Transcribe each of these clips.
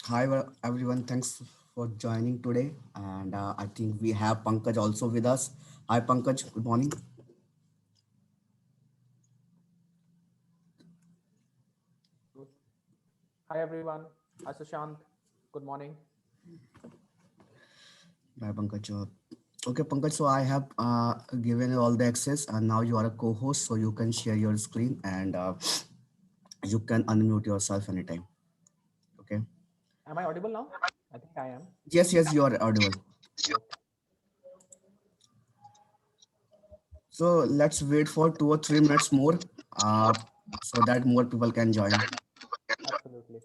Hi everyone, thanks for joining today. And I think we have Pankaj also with us. Hi Pankaj, good morning. Hi everyone. Hi Sushant. Good morning. Hi Pankaj. Okay, Pankaj, so I have given you all the access and now you are a co-host, so you can share your screen and you can unmute yourself anytime. Okay. Am I audible now? I think I am. Yes, yes, you are audible. Okay. So let's wait for 2 or 3 minutes more so that more people can join. Absolutely.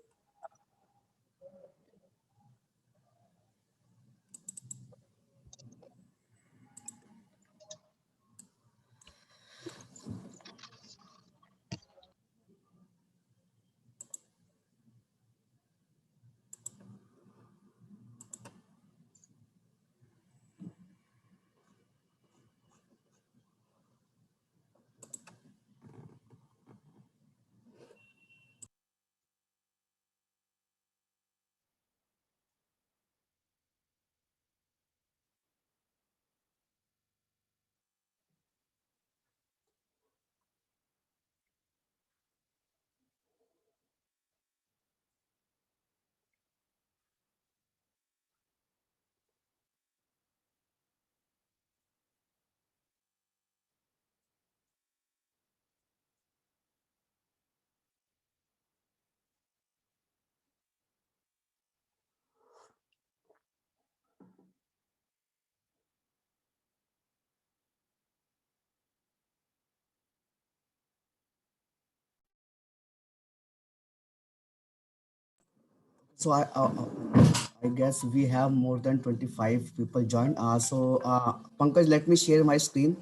So I guess we have more than 25 people joined. Pankaj, let me share my screen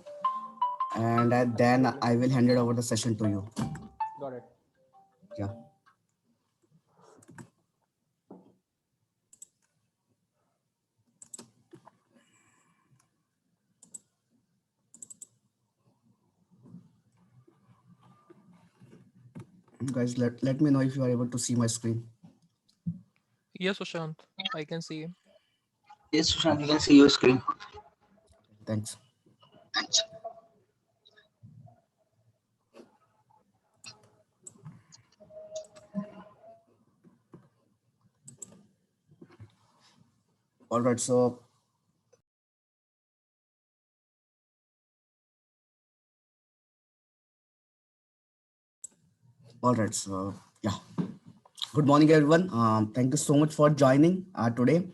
and then Absolutely. I will hand it over the session to you. Got it. Yeah. Guys, let me know if you are able to see my screen. Yes, Sushant, I can see. Yes, Sushant, you can see your screen. Thanks. All right. So yeah. Good morning, everyone. Thank you so much for joining today.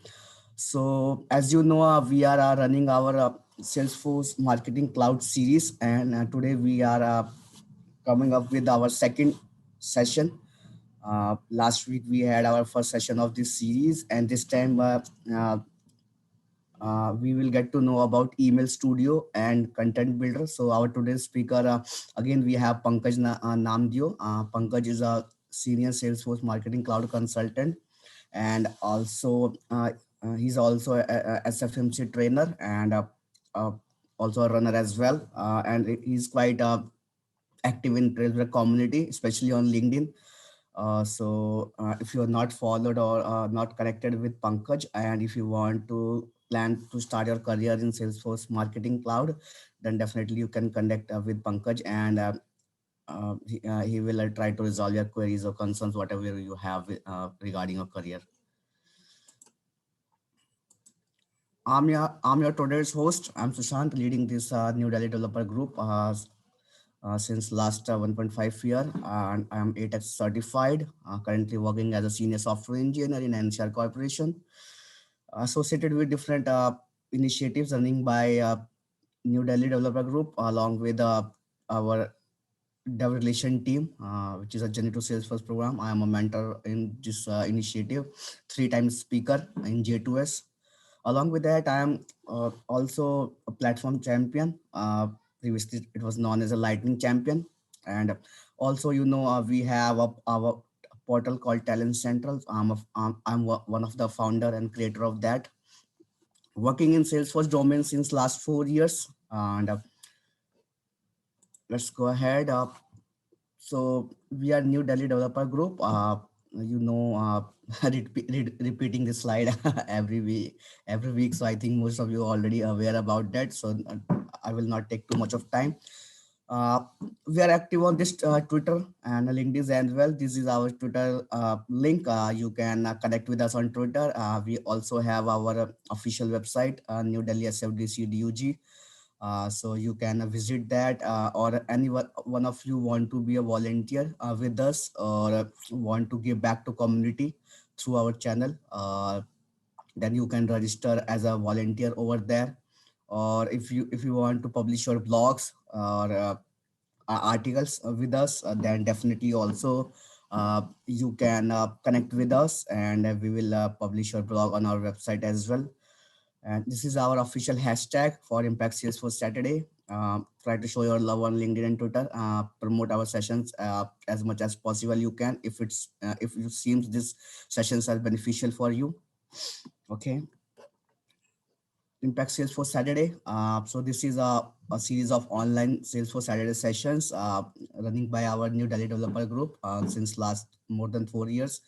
So, as you know, we are running our Salesforce Marketing Cloud series, and today we are coming up with our second session. Last week we had our first session of this series, and this time uh, we will get to know about email studio and content builder. So our today's speaker, again, we have Pankaj Namdio. Pankaj is a senior Salesforce marketing cloud consultant, and also he's also a SFMC trainer and uh, also a runner as well. And he's quite active in Trailbreak community, especially on LinkedIn. If you're not followed or not connected with Pankaj, and if you want to plan to start your career in Salesforce Marketing Cloud, then definitely you can connect with Pankaj, and he will try to resolve your queries or concerns, whatever you have regarding your career. I'm your today's host. I'm Sushant, leading this New Delhi developer group since last 1.5 year, and I'm ATEX certified. Currently working as a senior software engineer in NCR Corporation, associated with different initiatives running by New Delhi Developer Group, along with our dev relation team, which is a Journey to Salesforce program. I am a mentor in this initiative, 3 times speaker in J2S. Along with that, I am also a platform champion. Previously, it was known as a lightning champion. And also, we have our portal called Talent Central. I'm one of the founder and creator of that. Working in Salesforce domain since last 4 years. And let's go ahead. So we are New Delhi Developer Group. repeating this slide every week. So I think most of you are already aware about that. So I will not take too much of time. uh, we are active on this Twitter and LinkedIn as well. This is our Twitter link. You can connect with us on Twitter. We also have our official website, New Delhi SFDC DUG. So you can visit that, or one of you want to be a volunteer with us, or want to give back to community through our channel. Then you can register as a volunteer over there. Or if you want to publish your blogs or articles with us, then definitely also you can connect with us, and we will publish your blog on our website as well. And this is our official hashtag for Impact Salesforce Saturday. Try to show your love on LinkedIn and Twitter. Promote our sessions as much as possible you can. If it seems these sessions are beneficial for you. Okay. Impact Salesforce Saturday. So this is a series of online Salesforce Saturday sessions running by our New Delhi developer group since last more than 4 years.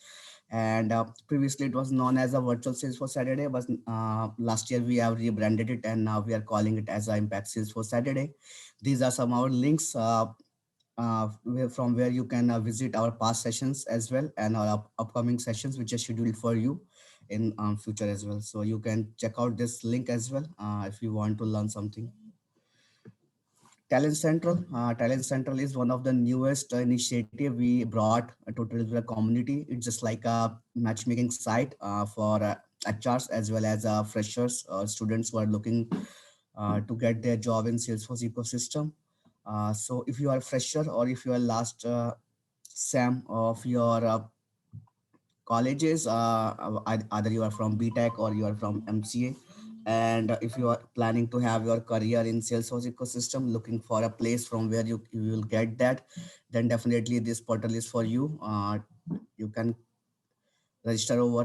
And previously it was known as a virtual Salesforce Saturday, but last year we have rebranded it, and now we are calling it as a Impact Salesforce Saturday. These are some of our links from where you can visit our past sessions as well, and our upcoming sessions which are scheduled for you in future as well. So you can check out this link as well if you want to learn something. Talent Central. Talent Central is one of the newest initiative we brought to the community. It's just like a matchmaking site for HRs as well as freshers or students who are looking to get their job in Salesforce ecosystem. So if you are a fresher, or if you are last SAM of your colleges, either you are from BTech or you are from MCA, and if you are planning to have your career in Salesforce ecosystem, looking for a place from where you will get that, then definitely this portal is for you. You can register over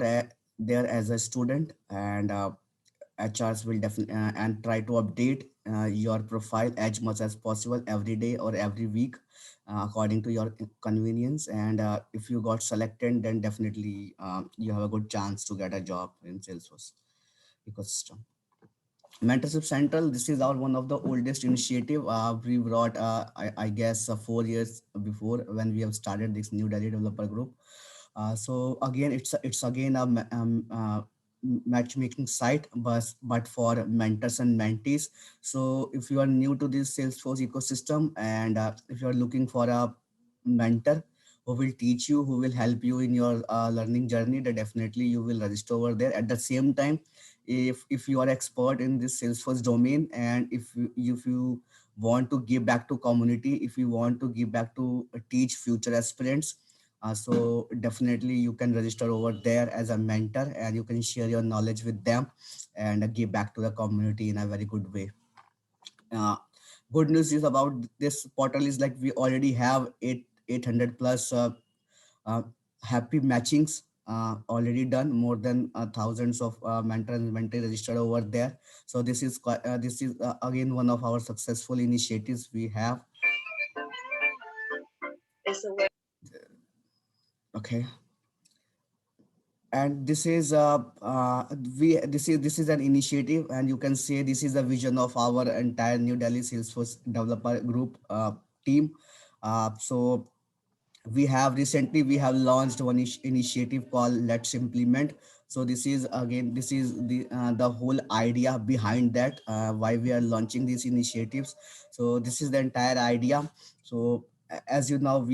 there as a student, and HRs will definitely and try to update your profile as much as possible every day or every week according to your convenience. And if you got selected, then definitely you have a good chance to get a job in Salesforce ecosystem. Mentorship Central, this is our one of the oldest initiative. We brought, I guess, 4 years before when we have started this New Delhi developer group. So again, it's again a matchmaking site, but for mentors and mentees. So if you are new to this Salesforce ecosystem, and if you are looking for a mentor who will teach you, who will help you in your learning journey, then definitely you will register over there. At the same time, if you are expert in this Salesforce domain, and if you want to give back to community, if you want to give back to teach future aspirants, so definitely you can register over there as a mentor, and you can share your knowledge with them and give back to the community in a very good way. uh, Good news is about this portal is like we already have 800 plus uh, happy matchings already done, more than thousands of mentor and mentee registered over there. So this is again one of our successful initiatives we have. Okay. And this is we this is an initiative, and you can say this is the vision of our entire New Delhi Salesforce developer group team. So we have launched one initiative called Let's Implement. So this is the whole idea behind that, why we are launching these initiatives. So this is the entire idea. So as you know,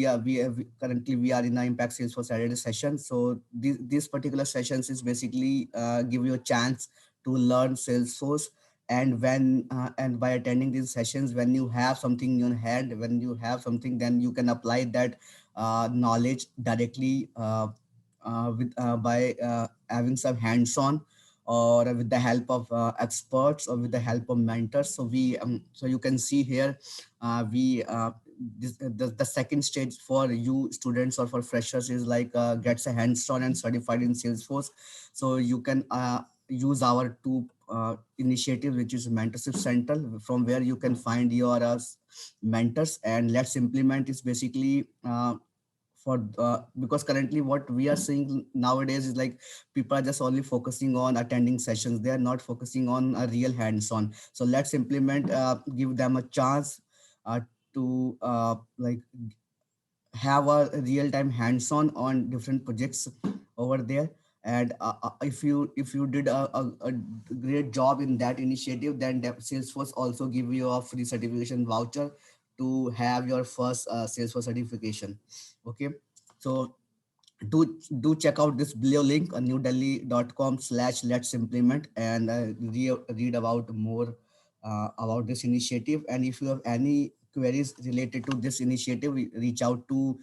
currently we are in the Impact Salesforce Saturday session. So these particular sessions is basically give you a chance to learn Salesforce. And and by attending these sessions, when you have something in your hand, when you have something, then you can apply that knowledge directly by having some hands-on, or with the help of experts, or with the help of mentors. So so you can see here, we the second stage for you students or for freshers is like gets a hands-on and certified in Salesforce. So you can use our two initiative, which is Mentorship Central, from where you can find your mentors. And Let's Implement is basically for because currently what we are seeing nowadays is like people are just only focusing on attending sessions. They are not focusing on a real hands-on. So let's implement, give them a chance to like have a real-time hands-on on different projects over there. And if you did a great job in that initiative, then Salesforce also give you a free certification voucher to have your first Salesforce certification. Okay, so do check out this below link on newdelhi.com/let's implement, and read about more about this initiative. And if you have any queries related to this initiative, reach out to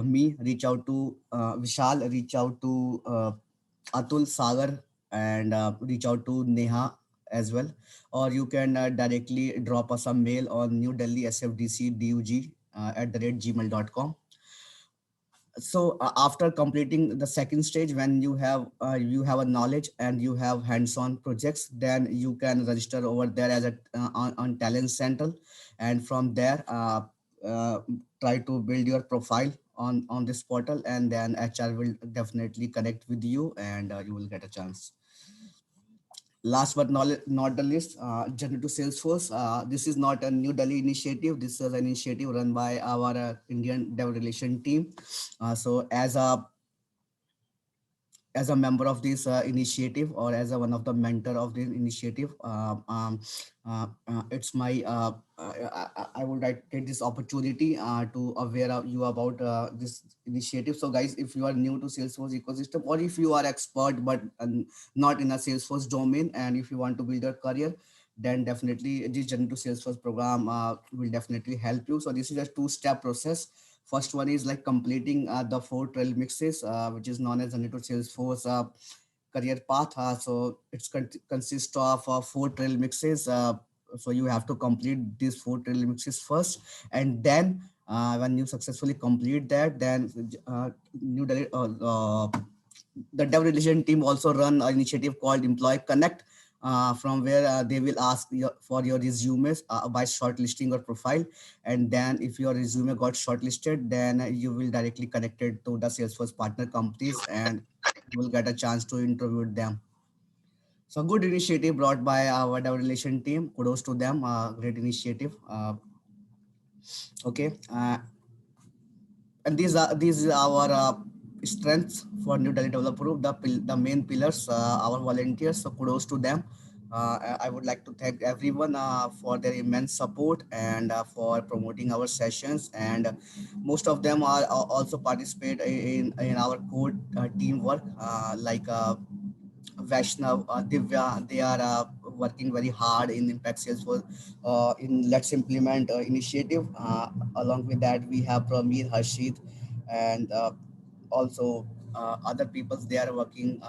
me, reach out to Vishal, reach out to Atul, Sagar, and reach out to Neha as well. Or you can directly drop us a mail on New Delhi SFDC DUG @gmail.com. So after completing the second stage, when you have a knowledge and you have hands-on projects, then you can register over there as a on Talent Central, and from there uh, try to build your profile on this portal, and then HR will definitely connect with you, and you will get a chance. Last but not the least, Journey to Salesforce. This is not a New Delhi initiative. This is an initiative run by our Indian Dev Relation team. So as a member of this initiative, or as a one of the mentor of this initiative, it's my I would like to take this opportunity to aware of you about this initiative. So guys, if you are new to Salesforce ecosystem, or if you are expert but not in a Salesforce domain, and if you want to build your career, then definitely this Journey to Salesforce program will definitely help you. So this is a two-step process. First one is like completing the four trail mixes, which is known as the Network Salesforce career path. So it's consists of four trail mixes. So you have to complete these four trail mixes first, and then when you successfully complete that, then new the dev relation team also run an initiative called Employee Connect, from where they will ask for your resumes by shortlisting your profile. And then if your resume got shortlisted, then you will directly connected to the Salesforce partner companies, and you will get a chance to interview them. So good initiative brought by our dev relation team. Kudos to them. Great initiative. Okay. And these are our strengths for New Delhi Developer Group, the main pillars, our volunteers. So kudos to them. I would like to thank everyone for their immense support, and for promoting our sessions. And most of them are also participate in our code teamwork, like Vaishnav, Divya. They are working very hard in Impact Salesforce in Let's Implement initiative. Along with that, we have Pramir, Harshit, and also other peoples. They are working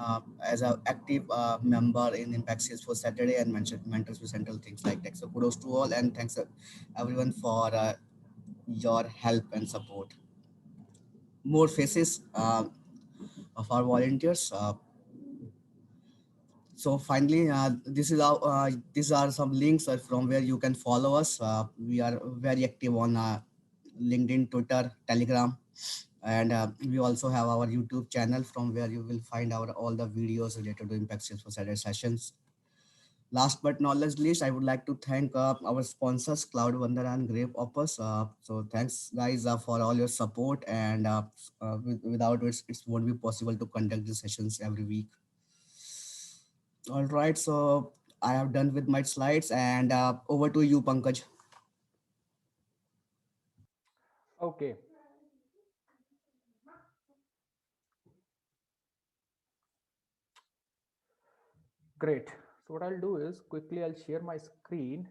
as an active member in Impact Salesforce Saturday and Mentors for Central, things like that. So kudos to all, and thanks everyone for your help and support. More faces of our volunteers. So finally, these are some links from where you can follow us. We are very active on LinkedIn, Twitter, Telegram, and we also have our YouTube channel from where you will find our all the videos related to Impact Sales for Saturday sessions. Last but not least, I would like to thank our sponsors, Cloud Wonder and Grape Opus. So thanks guys for all your support, and without it, it won't be possible to conduct these sessions every week. All right, so I have done with my slides, and over to you, Pankaj. Okay. Great. So what I'll do is quickly I'll share my screen.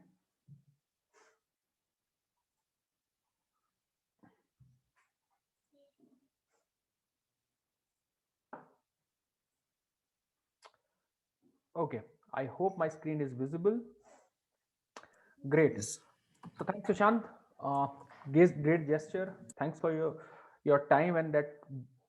Okay. I hope my screen is visible. Great. Yes. So thanks, Sushant. Uh, great gesture. Thanks for your time and that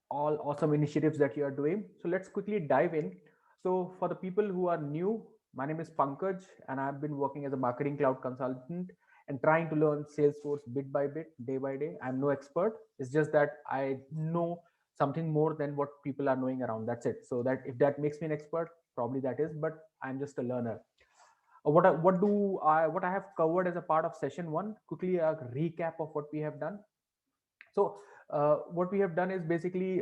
all awesome initiatives that you are doing. So let's quickly dive in. So for the people who are new, my name is Pankaj, and I've been working as a marketing cloud consultant and trying to learn Salesforce bit by bit, day by day. I'm no expert. It's just that I know something more than what people are knowing around. That's it. So that if that makes me an expert, probably that is, but I'm just a learner. What I have covered as a part of session one? Quickly a recap of what we have done. So what we have done is basically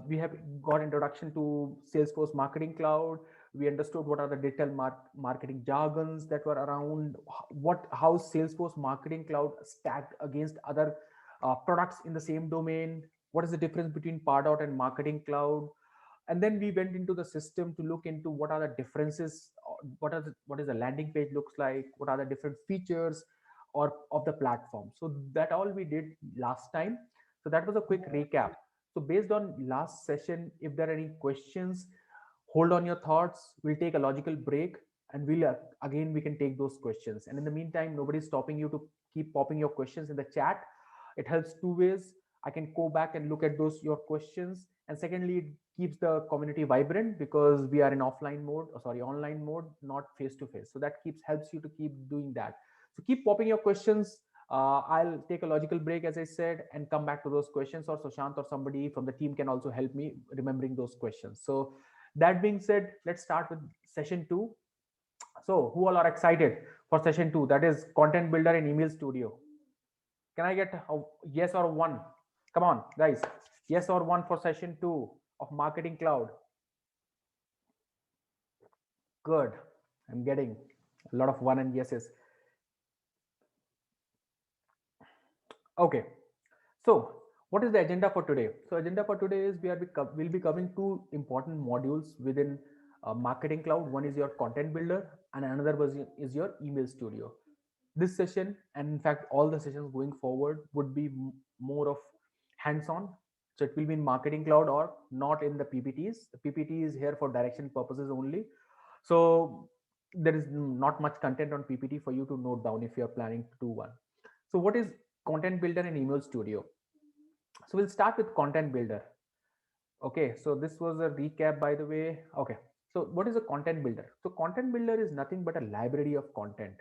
we have got introduction to Salesforce Marketing Cloud. We understood what are the detailed marketing jargons that were around, how Salesforce Marketing Cloud stacked against other products in the same domain. What is the difference between Pardot and Marketing Cloud? And then we went into the system to look into what are the differences, what is the landing page looks like, what are the different features or of the platform. So that all we did last time. So that was a quick recap. So based on last session, if there are any questions, hold on your thoughts. We'll take a logical break, and we'll again we can take those questions. And in the meantime, nobody's stopping you to keep popping your questions in the chat. It helps two ways. I can go back and look at those your questions, and secondly, it keeps the community vibrant because we are in offline mode, online mode, not face to face. So that helps you to keep doing that. So keep popping your questions. I'll take a logical break, as I said, and come back to those questions, or Sushant or somebody from the team can also help me remembering those questions. So that being said, let's start with session two. So who all are excited for session two? That is Content Builder in Email Studio. Can I get a yes or one? Come on, guys. Yes or one for session two of Marketing Cloud. Good. I'm getting a lot of one and yeses. Okay. So what is the agenda for today? So agenda for today is we'll be covering two important modules within Marketing Cloud. One is your Content Builder and another is your Email Studio. This session, and in fact all the sessions going forward, would be more of hands-on. So it will be in Marketing Cloud or not in the PPTs. The PPT is here for direction purposes only. So there is not much content on PPT for you to note down if you are planning to do one. So what is Content Builder in Email Studio? So we'll start with Content Builder. Okay, so this was a recap, by the way. Okay, so what is a Content Builder? So Content Builder is nothing but a library of content.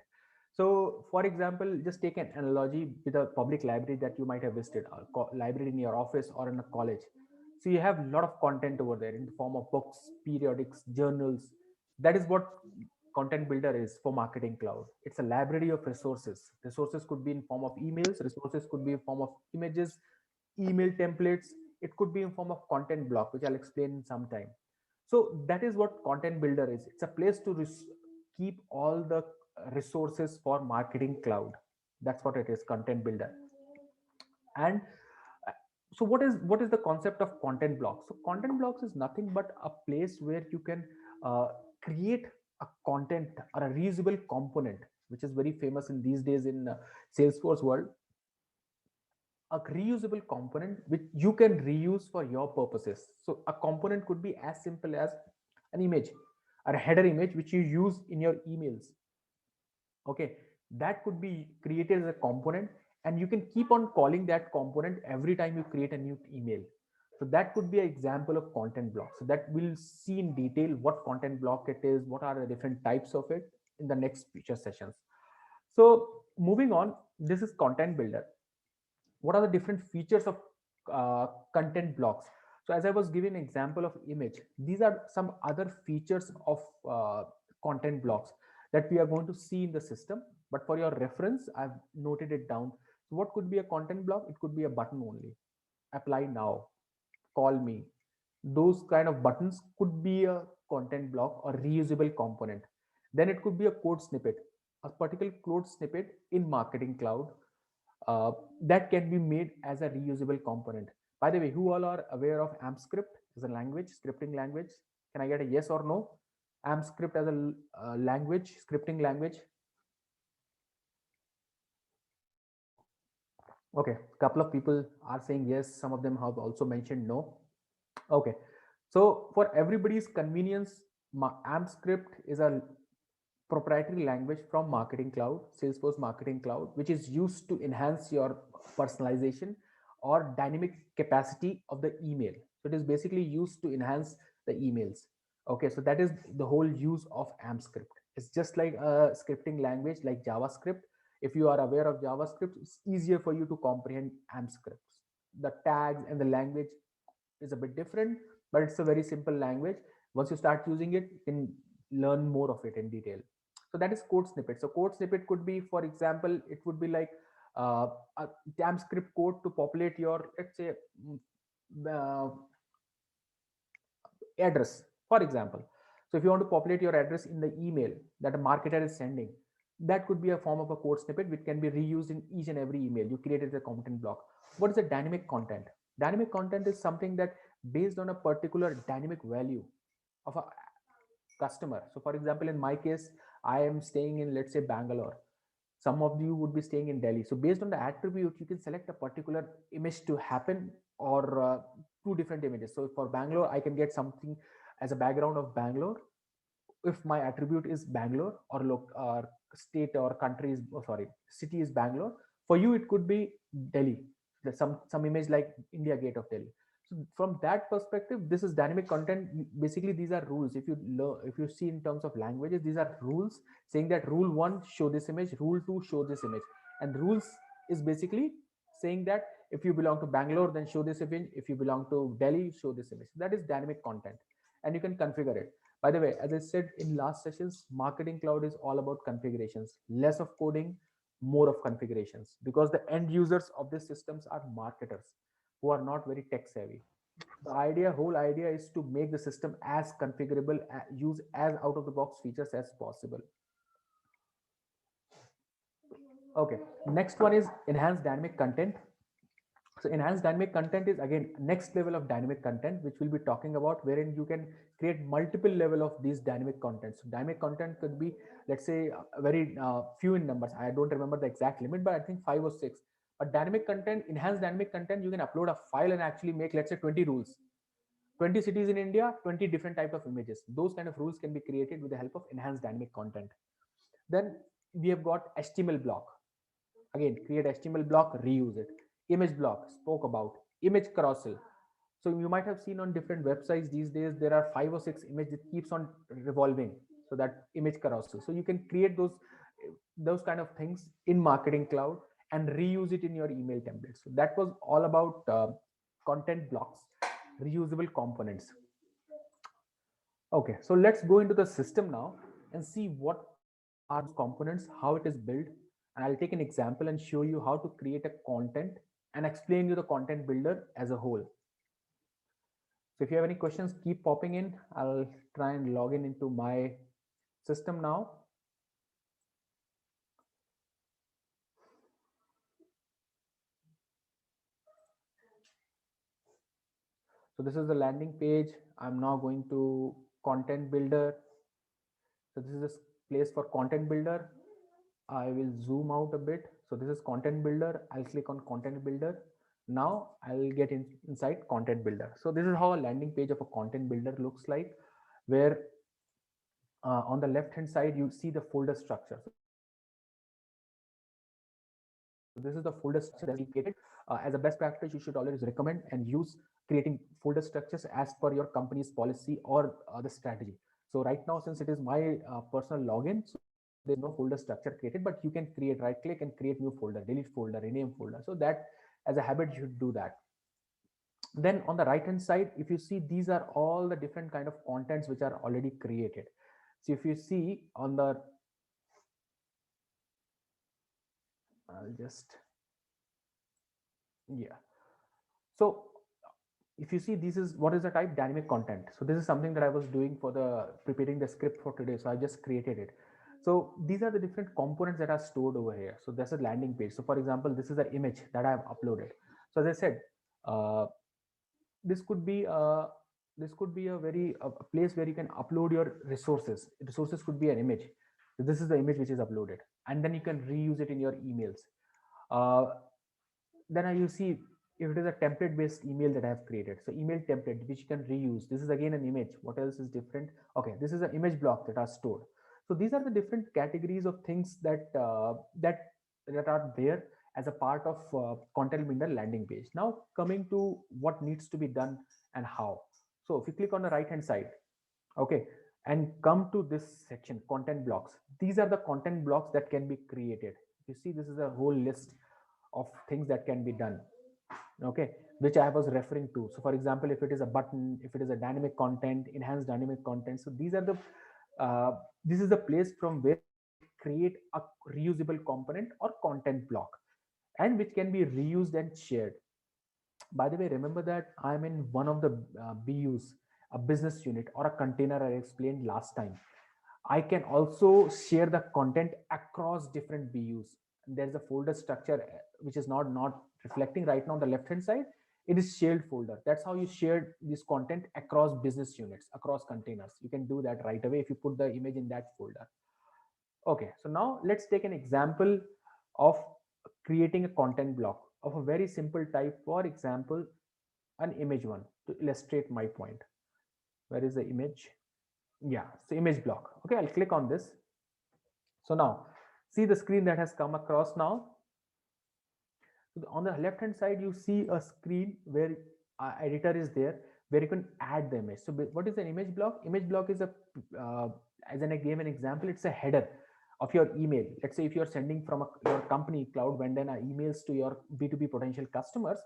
So for example, just take an analogy with a public library that you might have visited, a library in your office or in a college. So you have a lot of content over there in the form of books, periodics, journals. That is what Content Builder is for Marketing Cloud. It's a library of resources. Resources could be in form of emails, resources could be in form of images, email templates. It could be in form of content block, which I'll explain in some time. So that is what Content Builder is. It's a place to keep all the resources for Marketing Cloud. That's what it is, Content Builder. And so what is the concept of content blocks? So content blocks is nothing but a place where you can create a content or a reusable component, which is very famous in these days in Salesforce world. A reusable component which you can reuse for your purposes. So a component could be as simple as an image or a header image which you use in your emails. Okay, that could be created as a component, and you can keep on calling that component every time you create a new email. So that could be an example of content block. So that we'll see in detail what content block it is, what are the different types of it in the next future sessions. So moving on, this is Content Builder. What are the different features of content blocks? So as I was giving an example of image, these are some other features of content blocks that we are going to see in the system, but for your reference I've noted it down. So what could be a content block? It could be a button only, apply now, call me. Those kind of buttons could be a content block or reusable component. Then it could be a code snippet, a particular code snippet in Marketing Cloud that can be made as a reusable component. By the way, who all are aware of AmpScript as a language, scripting language? Can I get a yes or no? AmpScript as a language, scripting language. Okay, a couple of people are saying yes. Some of them have also mentioned no. Okay, so for everybody's convenience, AmpScript is a proprietary language from Marketing Cloud, Salesforce Marketing Cloud, which is used to enhance your personalization or dynamic capacity of the email. So it is basically used to enhance the emails. Okay, so that is the whole use of AMP script. It's just like a scripting language like JavaScript. If you are aware of JavaScript, it's easier for you to comprehend AMP scripts. The tags and the language is a bit different, but it's a very simple language. Once you start using it, you can learn more of it in detail. So that is code snippet. So code snippet could be, for example, it would be like uh, a AMP script code to populate your, let's say, uh, address, for example. So if you want to populate your address in the email that a marketer is sending, that could be a form of a code snippet which can be reused in each and every email you created a content block. What is a dynamic content? Dynamic content is something that based on a particular dynamic value of a customer. So for example, in my case, I am staying in, let's say, Bangalore. Some of you would be staying in Delhi. So based on the attribute, you can select a particular image to happen, or two different images. So for Bangalore, I can get something as a background of Bangalore if my attribute is Bangalore, or or state or country is, oh, sorry, city is Bangalore. For you, it could be Delhi. There's some image like India Gate of Delhi. So from that perspective, this is dynamic content. Basically, these are rules. If you if you see in terms of languages, these are rules saying that rule one, show this image, rule two, show this image, and rules is basically saying that if you belong to Bangalore, then show this image. If you belong to Delhi, show this image. That is dynamic content, and you can configure it. By the way, as I said in last sessions, Marketing Cloud is all about configurations, less of coding, more of configurations, because the end users of these systems are marketers who are not very tech savvy. The whole idea is to make the system as configurable, use as out of the box features as possible. Okay, next one is enhanced dynamic content. So enhanced dynamic content is again next level of dynamic content, which we'll be talking about, wherein you can create multiple level of these dynamic contents. So dynamic content could be, let's say, a very few in numbers. I don't remember the exact limit, but I think 5 or 6. But dynamic content, enhanced dynamic content, you can upload a file and actually make, let's say, 20 rules. 20 cities in India, 20 different type of images. Those kind of rules can be created with the help of enhanced dynamic content. Then we have got HTML block. Again, create HTML block, reuse it. Image block, spoke about. Image carousel. So you might have seen on different websites these days, there are 5 or 6 images that keeps on revolving. So that image carousel. So you can create those kind of things in Marketing Cloud and reuse it in your email templates. So that was all about content blocks, reusable components. Okay, so let's go into the system now and see what are those components, how it is built. And I'll take an example and show you how to create a content and explain you the content builder as a whole. So if you have any questions, keep popping in. I'll try and log in into my system now. So this is the landing page. I'm now going to content builder. So this is a place for content builder. I will zoom out a bit. So this is content builder. I'll click on content builder. Now I'll get inside content builder. So this is how a landing page of a content builder looks like, where on the left hand side, you see the folder structure. So this is the folder structure that we created. As a best practice, you should always recommend and use creating folder structures as per your company's policy or the strategy. So right now, since it is my personal login, so there's no folder structure created, but you can create, right click and create new folder, delete folder, rename folder. So that as a habit, you should do that. Then on the right hand side, if you see, these are all the different kind of contents which are already created. So if you see on the, I'll just, yeah. So if you see, this is what is the type dynamic content. So this is something that I was doing for the preparing the script for today. So I just created it. So these are the different components that are stored over here. So that's a landing page. So for example, this is an image that I have uploaded. So as I said, this could be a very a place where you can upload your resources. Resources could be an image. So this is the image which is uploaded, and then you can reuse it in your emails. Then you see if it is a template based email that I have created. So email template which you can reuse. This is again an image. What else is different? Okay, this is an image block that are stored. So these are the different categories of things that that are there as a part of content builder landing page. Now coming to what needs to be done and how. So if you click on the right hand side, Okay, and come to this section, content blocks. These are the content blocks that can be created. You see, this is a whole list of things that can be done. Okay, which I was referring to. So for example, if it is a button, if it is a dynamic content, enhanced dynamic content, so these are the this is the place from where create a reusable component or content block, and which can be reused and shared. By the way, remember that I'm in one of the BUs, a business unit or a container I explained last time. I can also share the content across different BUs. There's a folder structure which is not reflecting right now on the left hand side. It is shared folder. That's how you share this content across business units, across containers. You can do that right away if you put the image in that folder. Okay, so now let's take an example of creating a content block of a very simple type. For example, an image one to illustrate my point. Where is the image? Yeah, so image block. Okay, I'll click on this. So now see the screen that has come across now. So on the left hand side, you see a screen where editor is there, where you can add the image. So what is an image block? Image block is a, as I gave an example, it's a header of your email. Let's say if you're sending from your company Cloud Vendana emails to your B2B potential customers,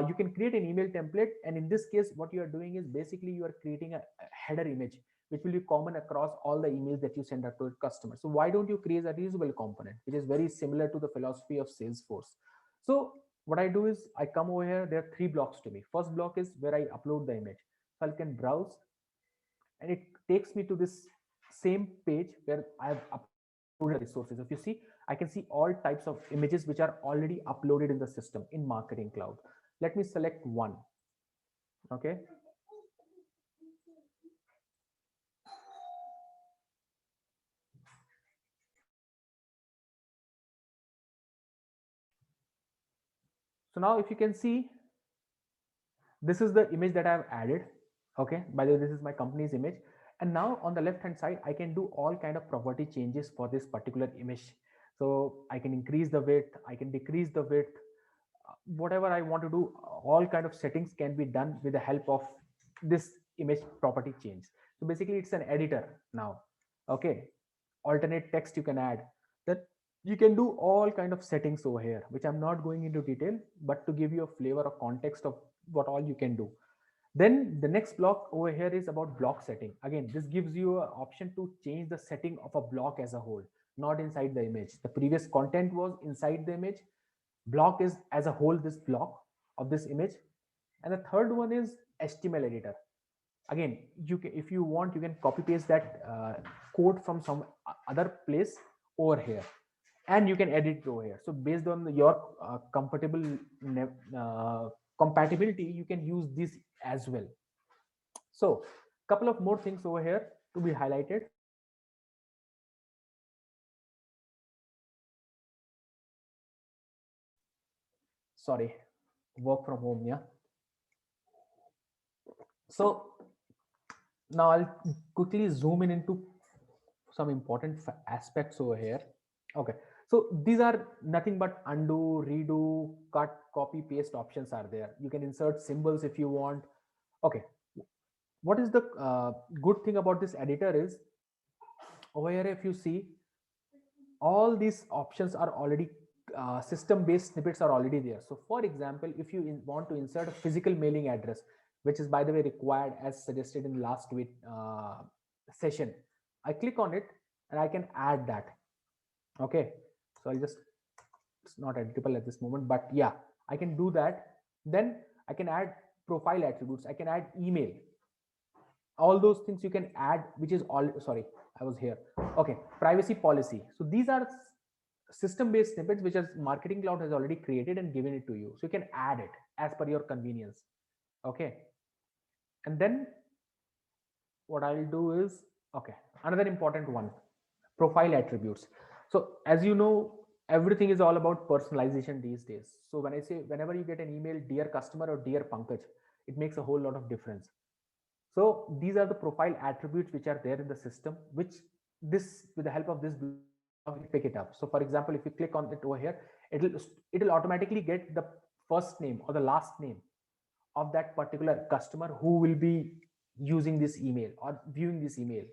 you can create an email template. And in this case, what you are doing is basically you are creating a header image, which will be common across all the emails that you send out to your customers. So why don't you create a reusable component, which is very similar to the philosophy of Salesforce? So what I do is I come over here. There are three blocks to me. First block is where I upload the image. So I can browse, and it takes me to this same page where I've uploaded the resources. If you see, I can see all types of images which are already uploaded in the system in Marketing Cloud. Let me select one. Okay. So now if you can see, this is the image that I've added. Okay, by the way, this is my company's image. And now on the left hand side, I can do all kind of property changes for this particular image. So I can increase the width, I can decrease the width, whatever I want to do. All kind of settings can be done with the help of this image property change. So basically it's an editor now. Okay, alternate text you can add, that you can do all kind of settings over here, which I'm not going into detail, but to give you a flavor or context of what all you can do. Then the next block over here is about block setting. Again, this gives you an option to change the setting of a block as a whole, not inside the image. The previous content was inside the image. Block is as a whole this block of this image. And the third one is HTML editor. Again, you can, if you want, you can copy paste that code from some other place over here, and you can edit over here. So based on your compatibility, you can use this as well. So couple of more things over here to be highlighted. Sorry, work from home. Yeah. So now I'll quickly zoom in into some important aspects over here. Okay, so these are nothing but undo, redo, cut, copy, paste options are there. You can insert symbols if you want. Okay, what is the good thing about this editor is, over here if you see, all these options are already system based snippets are already there. So for example, if you want to insert a physical mailing address, which is by the way required as suggested in the last week session, I click on it and I can add that. Okay, so I'll just, it's not editable at this moment, but yeah, I can do that. Then I can add profile attributes, I can add email, all those things you can add, which is all, sorry, I was here. Okay, privacy policy. So these are system based snippets which is Marketing Cloud has already created and given it to you, so you can add it as per your convenience. Okay, and then what I'll do is, okay, another important one, profile attributes. So as you know, everything is all about personalization these days. So when I say, whenever you get an email, dear customer or dear Pankaj, it makes a whole lot of difference. So these are the profile attributes which are there in the system, which this, with the help of this block, will pick it up. So for example, if you click on it over here, it'll automatically get the first name or the last name of that particular customer who will be using this email or viewing this email.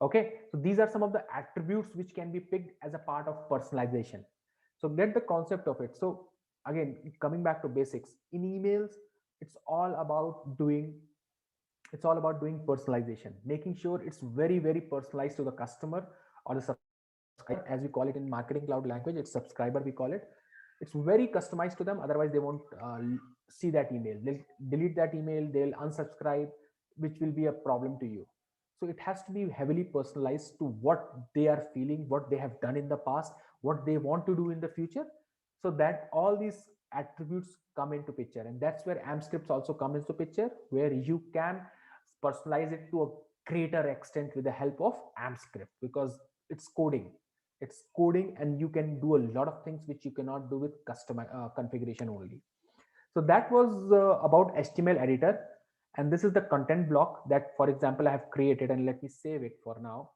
Okay, so these are some of the attributes which can be picked as a part of personalization. So get the concept of it. So again, coming back to basics, in emails, it's all about doing personalization, making sure it's very, very personalized to the customer or the subscriber, as we call it in marketing cloud language. It's subscriber, we call it. It's very customized to them, otherwise they won't see that email, they'll delete that email, they'll unsubscribe, which will be a problem to you. So it has to be heavily personalized to what they are feeling, what they have done in the past, what they want to do in the future, so that all these attributes come into picture. And that's where AMP scripts also come into picture, where you can personalize it to a greater extent with the help of AMP script, because it's coding and you can do a lot of things which you cannot do with custom configuration only. So that was about HTML editor. And this is the content block that, for example, I have created, and let me save it for now.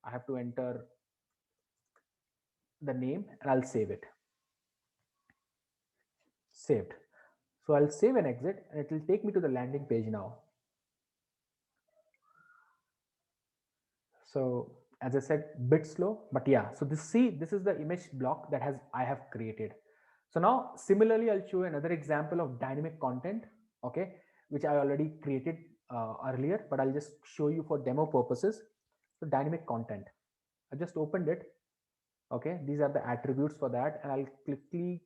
I have to enter the name and I'll save it. Saved. So I'll save and exit, and it will take me to the landing page now. So as I said, bit slow, but yeah, so this is the image block that I have created. So now similarly, I'll show another example of dynamic content, okay, which I already created earlier, but I'll just show you for demo purposes. So dynamic content, I just opened it. Okay, these are the attributes for that, and I'll quickly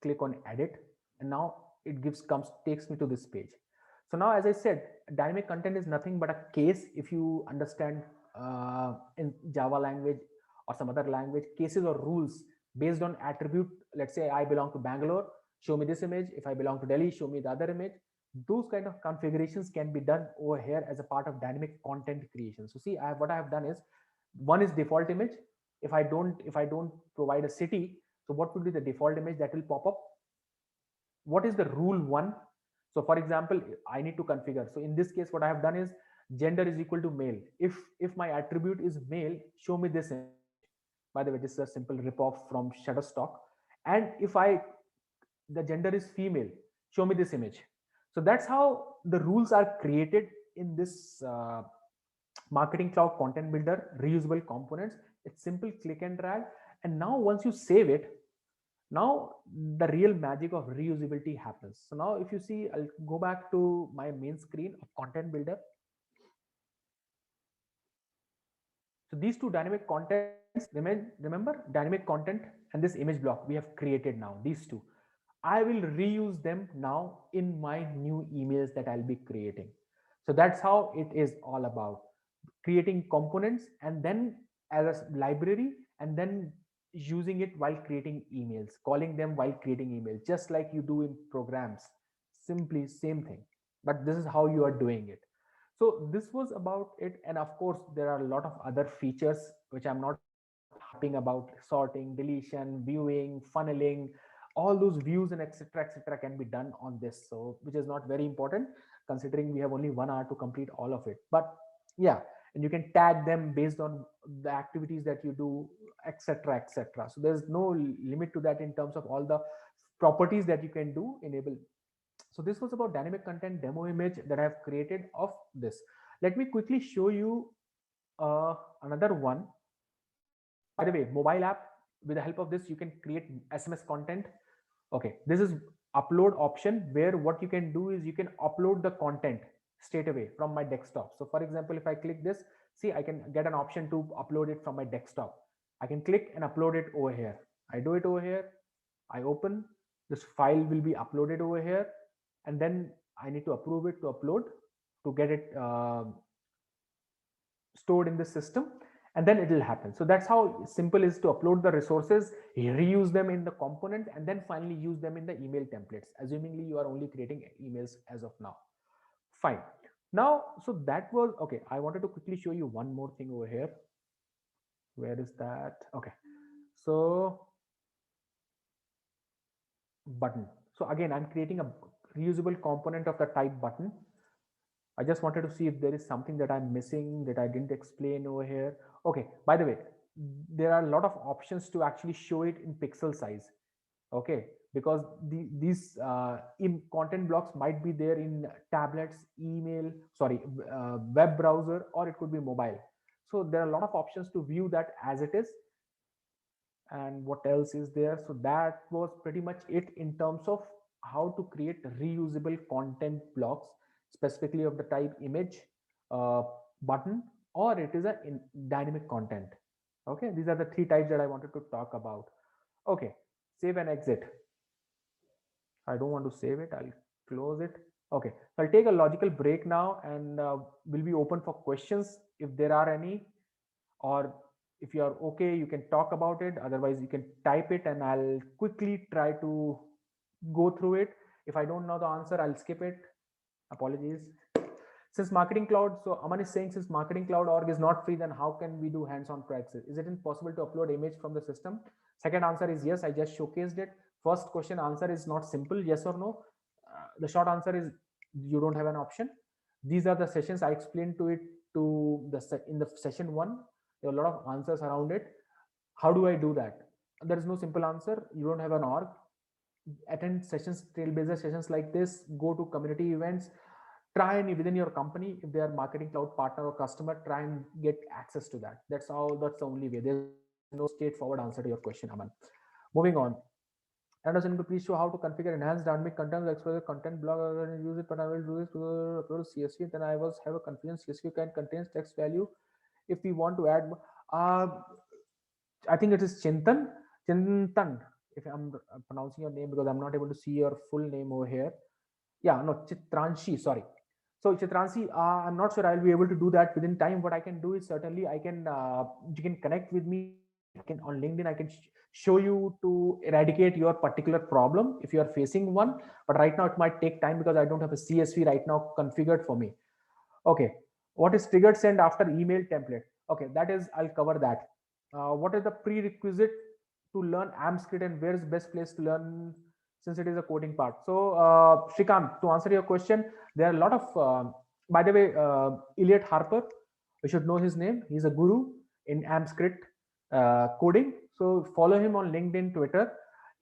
click on edit, and now it takes me to this page. So now, as I said, dynamic content is nothing but a case. If you understand in Java language or some other language, cases or rules based on attribute. Let's say I belong to Bangalore, show me this image. If I belong to Delhi, show me the other image. Those kind of configurations can be done over here as a part of dynamic content creation. So see, what I have done is, one is default image. If I don't provide a city, so what would be the default image that will pop up? What is the rule one? So for example, I need to configure. So in this case, what I have done is gender is equal to male. If my attribute is male, show me this image. By the way, this is a simple ripoff from Shutterstock. And if the gender is female, show me this image. So that's how the rules are created in this Marketing Cloud Content Builder reusable components. It's simple click and drag. And now once you save it, now the real magic of reusability happens. So now if you see, I'll go back to my main screen of Content Builder. So these two dynamic contents, remember dynamic content and this image block we have created now, these two. I will reuse them now in my new emails that I'll be creating. So that's how it is all about, creating components and then as a library, and then using it while creating emails, calling them while creating emails, just like you do in programs. Simply same thing, but this is how you are doing it. So this was about it. And of course, there are a lot of other features which I'm not harping about: sorting, deletion, viewing, funneling, all those views and etc can be done on this. So which is not very important considering we have only 1 hour to complete all of it. But yeah, and you can tag them based on the activities that you do, etc. So there's no limit to that in terms of all the properties that you can do, enable. So this was about dynamic content demo image that I have created of this. Let me quickly show you another one. By the way, mobile app, with the help of this, you can create SMS content. Okay, this is upload option, where what you can do is you can upload the content straight away from my desktop. So for example, if I click this, see, I can get an option to upload it from my desktop. I can click and upload it over here. I do it over here. I open, this file will be uploaded over here, and then I need to approve it to upload to get it stored in the system, and then it will happen. So that's how simple is to upload the resources, reuse them in the component, and then finally use them in the email templates, assumingly you are only creating emails as of now. Fine. Now, so that was okay. I wanted to quickly show you one more thing over here. Where is that? Okay, so button. So again, I'm creating a reusable component of the type button. I just wanted to see if there is something that I'm missing that I didn't explain over here. Okay, by the way, there are a lot of options to actually show it in pixel size. Okay, because these content blocks might be there in tablets, email, sorry, web browser, or it could be mobile. So there are a lot of options to view that as it is. And what else is there? So that was pretty much it in terms of how to create reusable content blocks, specifically of the type image, uh, button, or it is a dynamic content. Okay, these are the three types that I wanted to talk about. Okay, save and exit. I don't want to save it. I'll close it. Okay, so I'll take a logical break now, and we'll be open for questions if there are any, or if you are okay, you can talk about it. Otherwise, you can type it, and I'll quickly try to go through it. If I don't know the answer, I'll skip it. Apologies. Since Marketing Cloud, so Aman is saying, since Marketing Cloud org is not free, then how can we do hands-on practice? Is it impossible to upload image from the system? Second answer is yes, I just showcased it. First question answer is not simple, yes or no. The short answer is you don't have an option. These are the sessions I explained to it to the in the session one. There are a lot of answers around it. How do I do that? There is no simple answer. You don't have an org. Attend sessions, trailblazer sessions like this. Go to community events. Try and within your company, if they are Marketing Cloud partner or customer, try and get access to that. That's how. That's the only way. There's no straightforward answer to your question, Aman. Moving on. Anderson, to please show how to configure enhanced dynamic content, express the content block, and use it, but I will do this to upload CSV. Then I was have a confusion. CSV can contains text value. If we want to add, I think it is Chintan. If I'm pronouncing your name, because I'm not able to see your full name over here. Yeah, no, Chitranshi. Sorry. So Chitranshi, I'm not sure I'll be able to do that within time. What I can do is certainly I can you can connect with me. I can on LinkedIn. I can show you to eradicate your particular problem if you are facing one. But right now it might take time because I don't have a CSV right now configured for me. Okay, what is triggered send after email template? Okay, that is, I'll cover that. What is the prerequisite to learn AMP script, and where is best place to learn since it is a coding part? So Shrikant, to answer your question, there are a lot of by the way, Elliot Harper, you should know his name. He's a guru in AMP script coding. So follow him on LinkedIn, Twitter.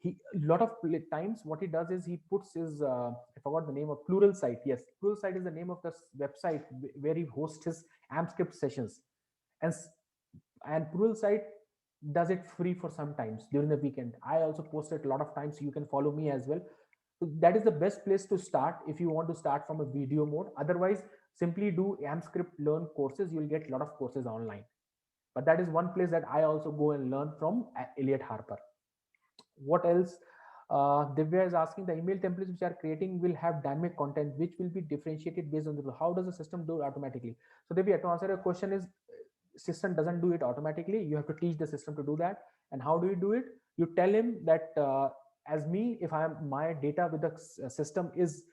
He a lot of times what he does is he puts his I forgot the name of Pluralsight. Yes, Pluralsight is the name of the website where he hosts his AMP script sessions, and Pluralsight does it free for sometimes during the weekend. I also post it a lot of times, so you can follow me as well. So that is the best place to start if you want to start from a video mode. Otherwise, simply do AMP script learn courses. You'll get a lot of courses online. But that is one place that I also go and learn from Elliot Harper. What else? Divya is asking, the email templates which are creating will have dynamic content which will be differentiated based on the, how does the system do it automatically? So Divya, to answer your question is, system doesn't do it automatically. You have to teach the system to do that. And how do you do it? You tell him that as me, if my data with the system is,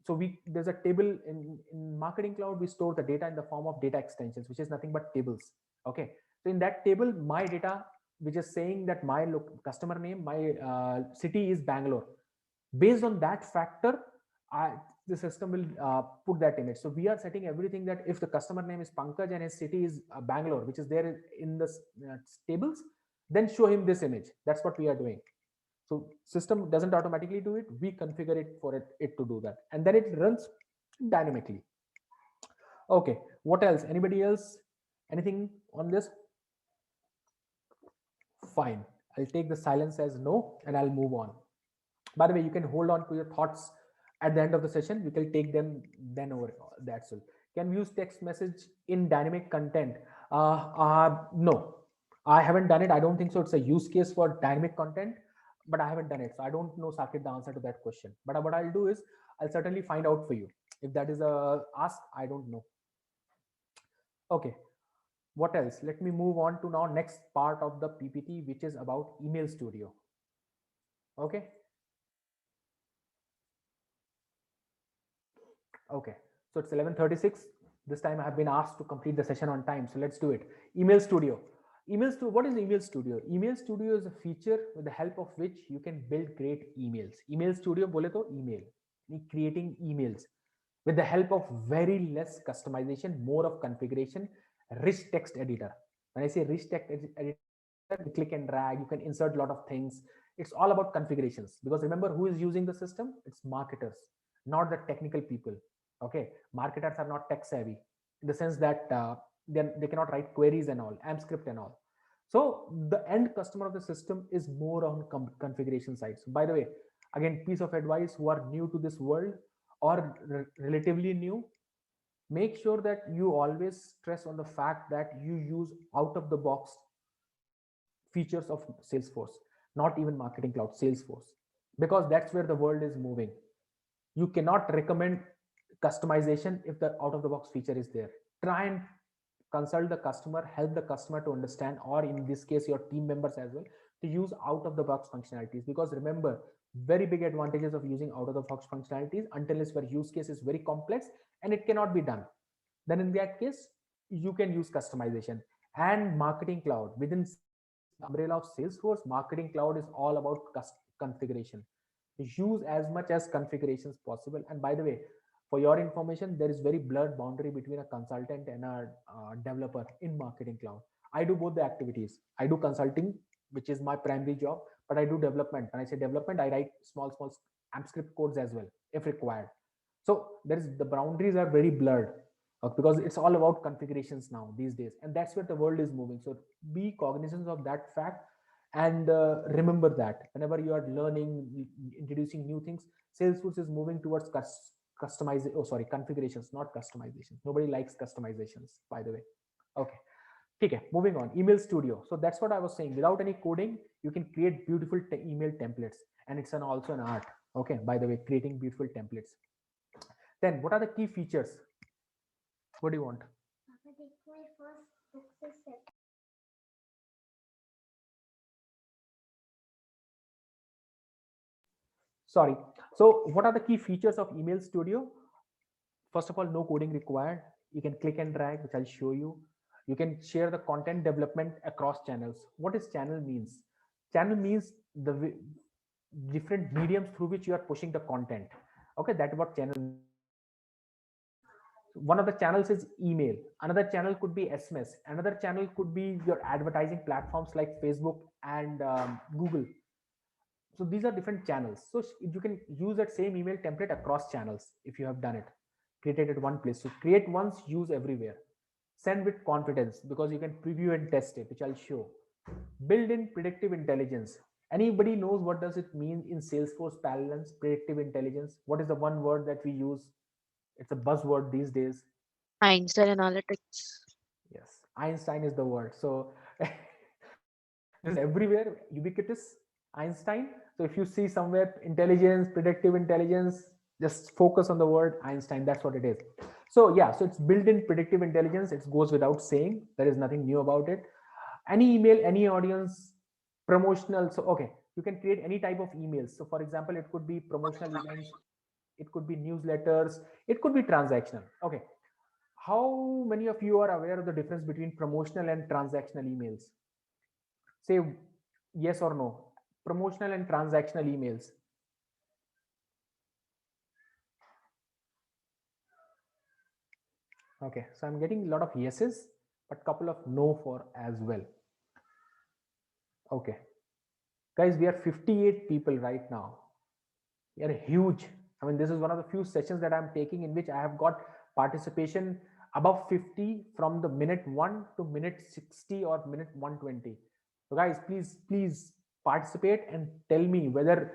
so there's a table in Marketing Cloud, we store the data in the form of data extensions, which is nothing but tables. Okay, so in that table, my data, which is saying that my customer name, my city is Bangalore. Based on that factor, the system will put that image. So we are setting everything that if the customer name is Pankaj and his city is Bangalore, which is there in the tables, then show him this image. That's what we are doing. So system doesn't automatically do it. We configure it for it to do that. And then it runs dynamically. Okay, what else? Anybody else? Anything on this? Fine. I'll take the silence as no, and I'll move on. By the way, you can hold on to your thoughts at the end of the session. We can take them then over. That's all. Can we use text message in dynamic content? No, I haven't done it. I don't think so. It's a use case for dynamic content, but I haven't done it. So I don't know, Saket, the answer to that question. But what I'll do is I'll certainly find out for you. If that is a ask, I don't know. Okay. What else? Let me move on to now next part of the PPT, which is about Email Studio. Okay. Okay, so it's 11:36. This time I have been asked to complete the session on time, so let's do it. Email Studio. What is Email Studio? Email Studio is a feature with the help of which you can build great emails. Email Studio bole to email, creating emails with the help of very less customization, more of configuration, rich text editor. When I say rich text editor, you click and drag, you can insert a lot of things. It's all about configurations, because remember, who is using the system? It's marketers, not the technical people. Okay, marketers are not tech savvy in the sense that they cannot write queries and all, AMP script and all. So the end customer of the system is more on configuration side. So by the way, again, piece of advice: who are new to this world or relatively new, make sure that you always stress on the fact that you use out of the box features of Salesforce, not even Marketing Cloud, Salesforce, because that's where the world is moving. You cannot recommend customization if the out of the box feature is there. Try and consult the customer, help the customer to understand, or in this case your team members as well, to use out of the box functionalities. Because remember, very big advantages of using out of the box functionalities, until it's where use case is very complex and it cannot be done, then in that case you can use customization. And Marketing Cloud, within umbrella of Salesforce, Marketing Cloud is all about configuration. Use as much as configurations possible. And by the way, for your information, there is very blurred boundary between a consultant and a developer in Marketing Cloud. I do both the activities. I do consulting, which is my primary job, but I do development. When I say development, I write small AMP script codes as well if required. So there is, the boundaries are very blurred, because it's all about configurations now these days, and that's where the world is moving. So be cognizant of that fact, and remember that whenever you are learning, introducing new things, Salesforce is moving towards configurations, not customizations. Nobody likes customizations, by the way. Okay. Okay, moving on. Email Studio. So that's what I was saying. Without any coding, you can create beautiful email templates, and it's also an art. Okay, by the way, creating beautiful templates. Then what are the key features? What do you want? Sorry. So what are the key features of Email Studio? First of all, no coding required. You can click and drag, which I'll show you. You can share the content development across channels. What is channel means? Channel means the different mediums through which you are pushing the content. Okay, that's what channel means. One of the channels is email. Another channel could be SMS. Another channel could be your advertising platforms like Facebook and Google. So these are different channels. So you can use that same email template across channels if you have done it, created at one place. So create once, use everywhere. Send with confidence, because you can preview and test it, which I'll show. Build in predictive intelligence. Anybody knows what does it mean in Salesforce parlance, predictive intelligence? What is the one word that we use? It's a buzzword these days. Einstein Analytics. Yes, Einstein is the word. So this is everywhere, ubiquitous, Einstein. So if you see somewhere intelligence, predictive intelligence, just focus on the word Einstein. That's what it is. So yeah, so it's built in predictive intelligence. It goes without saying. There is nothing new about it. Any email, any audience, promotional. So okay, you can create any type of emails. So for example, it could be promotional events, it could be newsletters, it could be transactional. Okay. How many of you are aware of the difference between promotional and transactional emails? Say yes or no. Promotional and transactional emails. Okay, so I'm getting a lot of yeses, but couple of no for as well. Okay, guys, we are 58 people right now. We are huge. I mean, this is one of the few sessions that I'm taking in which I have got participation above 50 from the minute 1 to minute 60 or minute 120. So guys, please participate and tell me whether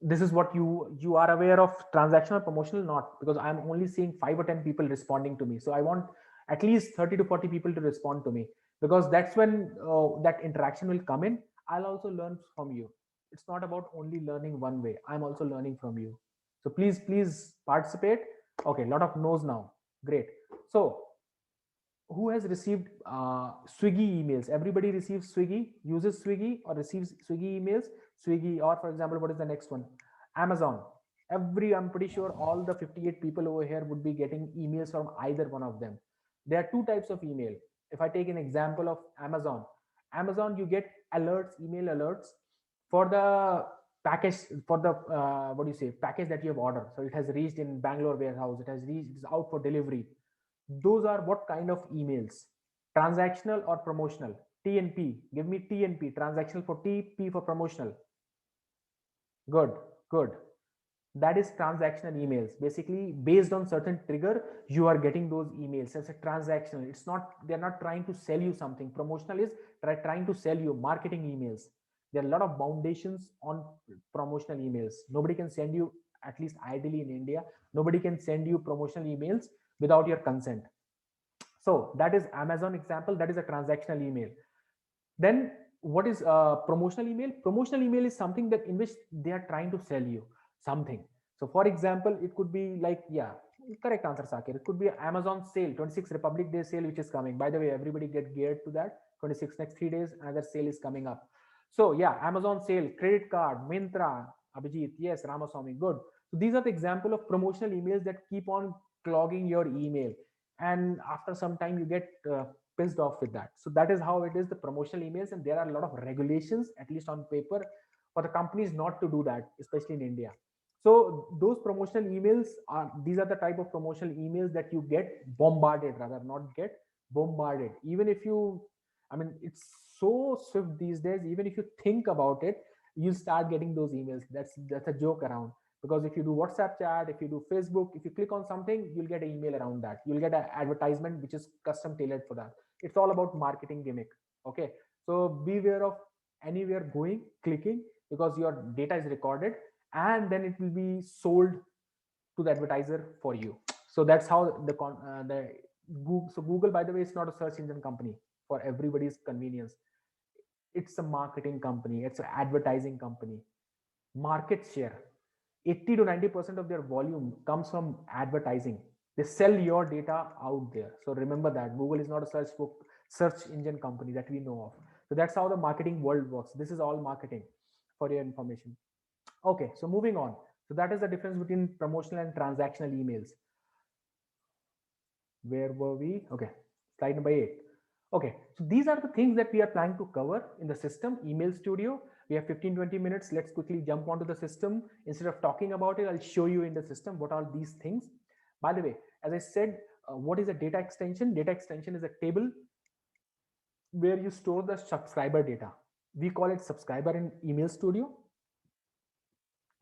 this is what you are aware of, transactional, promotional, not, because I'm only seeing 5 or 10 people responding to me. So I want at least 30 to 40 people to respond to me, because that's when that interaction will come in. I'll also learn from you. It's not about only learning one way. I'm also learning from you. So please participate. Okay, a lot of no's now. Great. So who has received Swiggy emails? Everybody receives Swiggy, uses Swiggy or receives Swiggy emails. Swiggy, or for example, what is the next one? Amazon. I'm pretty sure all the 58 people over here would be getting emails from either one of them. There are two types of email. If I take an example of Amazon, you get alerts, email alerts for the package, for the what do you say, package that you have ordered. So it has reached in Bangalore warehouse, it's out for delivery. Those are what kind of emails? Transactional or promotional? TNP. Give me TNP, transactional for T, P for promotional. Good, good. That is transactional emails. Basically, based on certain trigger, you are getting those emails as a transactional. It's not, they're not trying to sell you something. Promotional is trying to sell you marketing emails. There are a lot of foundations on promotional emails. Nobody can send you, at least ideally in India, nobody can send you promotional emails without your consent. So that is Amazon example. That is a transactional email. Then what is promotional email? Promotional email is something that in which they are trying to sell you something. So for example, it could be like, yeah, correct answer, Sakir. It could be Amazon sale, 26 Republic Day sale, which is coming. By the way, everybody get geared to that. 26 next 3 days, another sale is coming up. So yeah, Amazon sale, credit card, Myntra, Abhijit, yes, Ramaswamy, good. So these are the example of promotional emails that keep on clogging your email. And after some time, you get pissed off with that. So that is how it is, the promotional emails. And there are a lot of regulations, at least on paper, for the companies not to do that, especially in India. So those promotional emails are, these are the type of promotional emails that you get bombarded, rather not get bombarded. Even if you, I mean, it's so swift these days. Even if you think about it, you start getting those emails. That's a joke around, because if you do WhatsApp chat, if you do Facebook, if you click on something, you'll get an email around that. You'll get an advertisement which is custom tailored for that. It's all about marketing gimmick. Okay, so beware of anywhere going, clicking, because your data is recorded and then it will be sold to the advertiser for you. So that's how the Google. So Google, by the way, is not a search engine company for everybody's convenience. It's a marketing company. It's an advertising company. Market share, 80 to 90% of their volume comes from advertising. They sell your data out there. So remember that Google is not a search engine company that we know of. So that's how the marketing world works. This is all marketing, for your information. Okay, so moving on. So that is the difference between promotional and transactional emails. Where were we? Okay, slide number 8. Okay, so these are the things that we are planning to cover in the system email studio. We have 15-20 minutes. Let's quickly jump onto the system. Instead of talking about it, I'll show you in the system what are these things. By the way, as I said, what is a data extension? Data extension is a table where you store the subscriber data. We call it subscriber in email studio,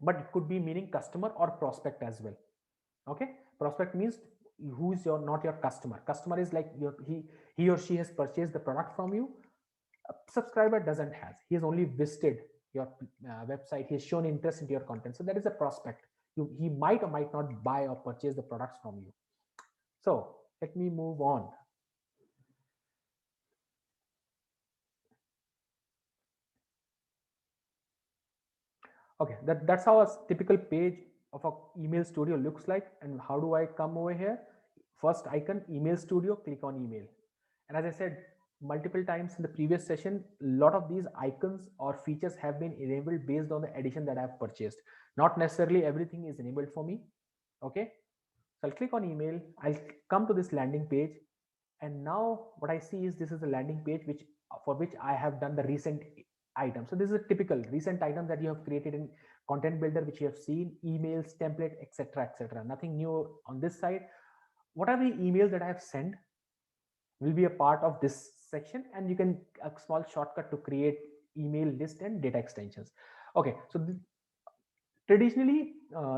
but it could be meaning customer or prospect as well. Okay, prospect means who is your, not your customer. Customer is like he or she has purchased the product from you. A subscriber doesn't have, he has only visited your website, he has shown interest in your content. So that is a prospect. He might or might not buy or purchase the products from you. So let me move on. Okay, that's how a typical page of a email studio looks like. And how do I come over here? First icon, email studio, click on email. And as I said multiple times in the previous session, a lot of these icons or features have been enabled based on the edition that I've purchased. Not necessarily everything is enabled for me. Okay, so I'll click on email. I'll come to this landing page. And now what I see is this is a landing page for which I have done the recent item. So this is a typical recent item that you have created in Content Builder, which you have seen, emails, template, etc., etc. Nothing new on this side. What are the emails that I have sent will be a part of this section, and you can a small shortcut to create email list and data extensions. Okay, so traditionally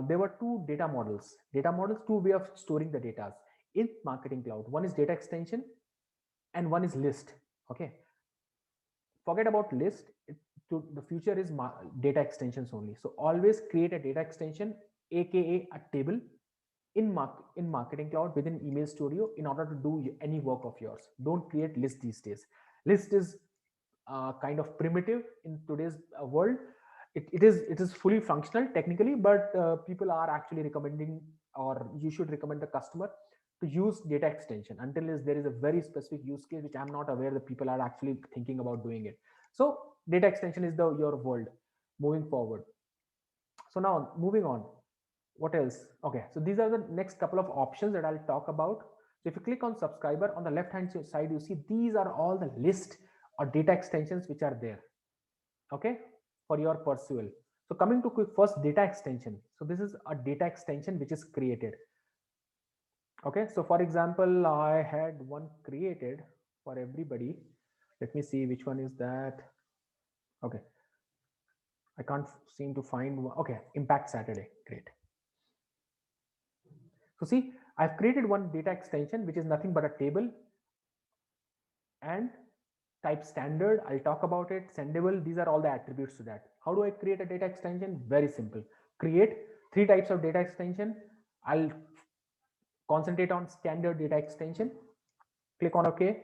there were two data models, two way of storing the data in Marketing Cloud. One is data extension and one is list. Okay, forget about list. The future is data extensions only. So always create a data extension, aka a table in Marketing Cloud within Email Studio in order to do any work of yours. Don't create list these days. List is kind of primitive in today's world. It is fully functional technically, but people are actually recommending, or you should recommend the customer to use data extension until there is a very specific use case, which I'm not aware that people are actually thinking about doing it. So data extension is your world moving forward. So now moving on, what else? Okay, so these are the next couple of options that I'll talk about. So if you click on subscriber, on the left hand side you see these are all the list or data extensions which are there, okay, for your pursuit. So coming to quick, first data extension. So this is a data extension which is created. Okay, so for example, I had one created for everybody. Let me see which one is that. Okay, I can't seem to find one. Okay, Impact Saturday. Great. So see, I've created one data extension which is nothing but a table and type standard. I'll talk about it. Sendable. These are all the attributes to that. How do I create a data extension? Very simple. Create 3 types of data extension. I'll concentrate on standard data extension. Click on OK.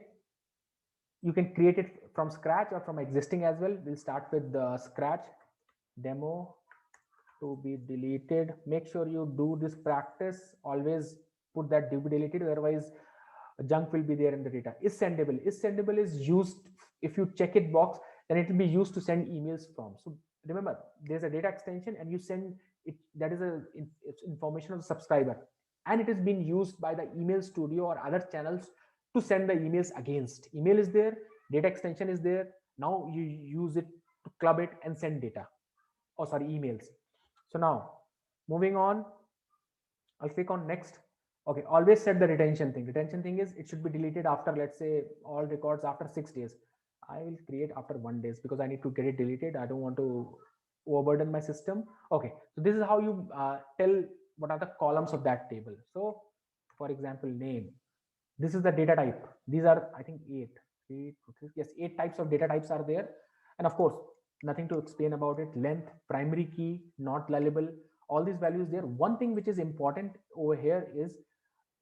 You can create it from scratch or from existing as well. We'll start with the scratch demo to be deleted. Make sure you do this practice. Always put that to be deleted, otherwise junk will be there in the data. Is sendable. Is sendable is used, if you check it box, then it will be used to send emails from. So remember, there's a data extension and you send it, that is it's information of the subscriber, and it is being used by the email studio or other channels to send the emails against. Email is there, data extension is there. Now you use it to club it and send data. Oh, sorry, emails. So now moving on, I'll click on next. Okay, always set the retention thing. Retention thing is it should be deleted after, let's say, all records after 6 days. I will create after 1 day because I need to get it deleted. I don't want to overburden my system. Okay, so this is how you tell what are the columns of that table. So for example, name. This is the data type. These are, I think, 8. Yes, 8 types of data types are there. And of course, nothing to explain about it. Length, primary key, not nullable, all these values there. One thing which is important over here is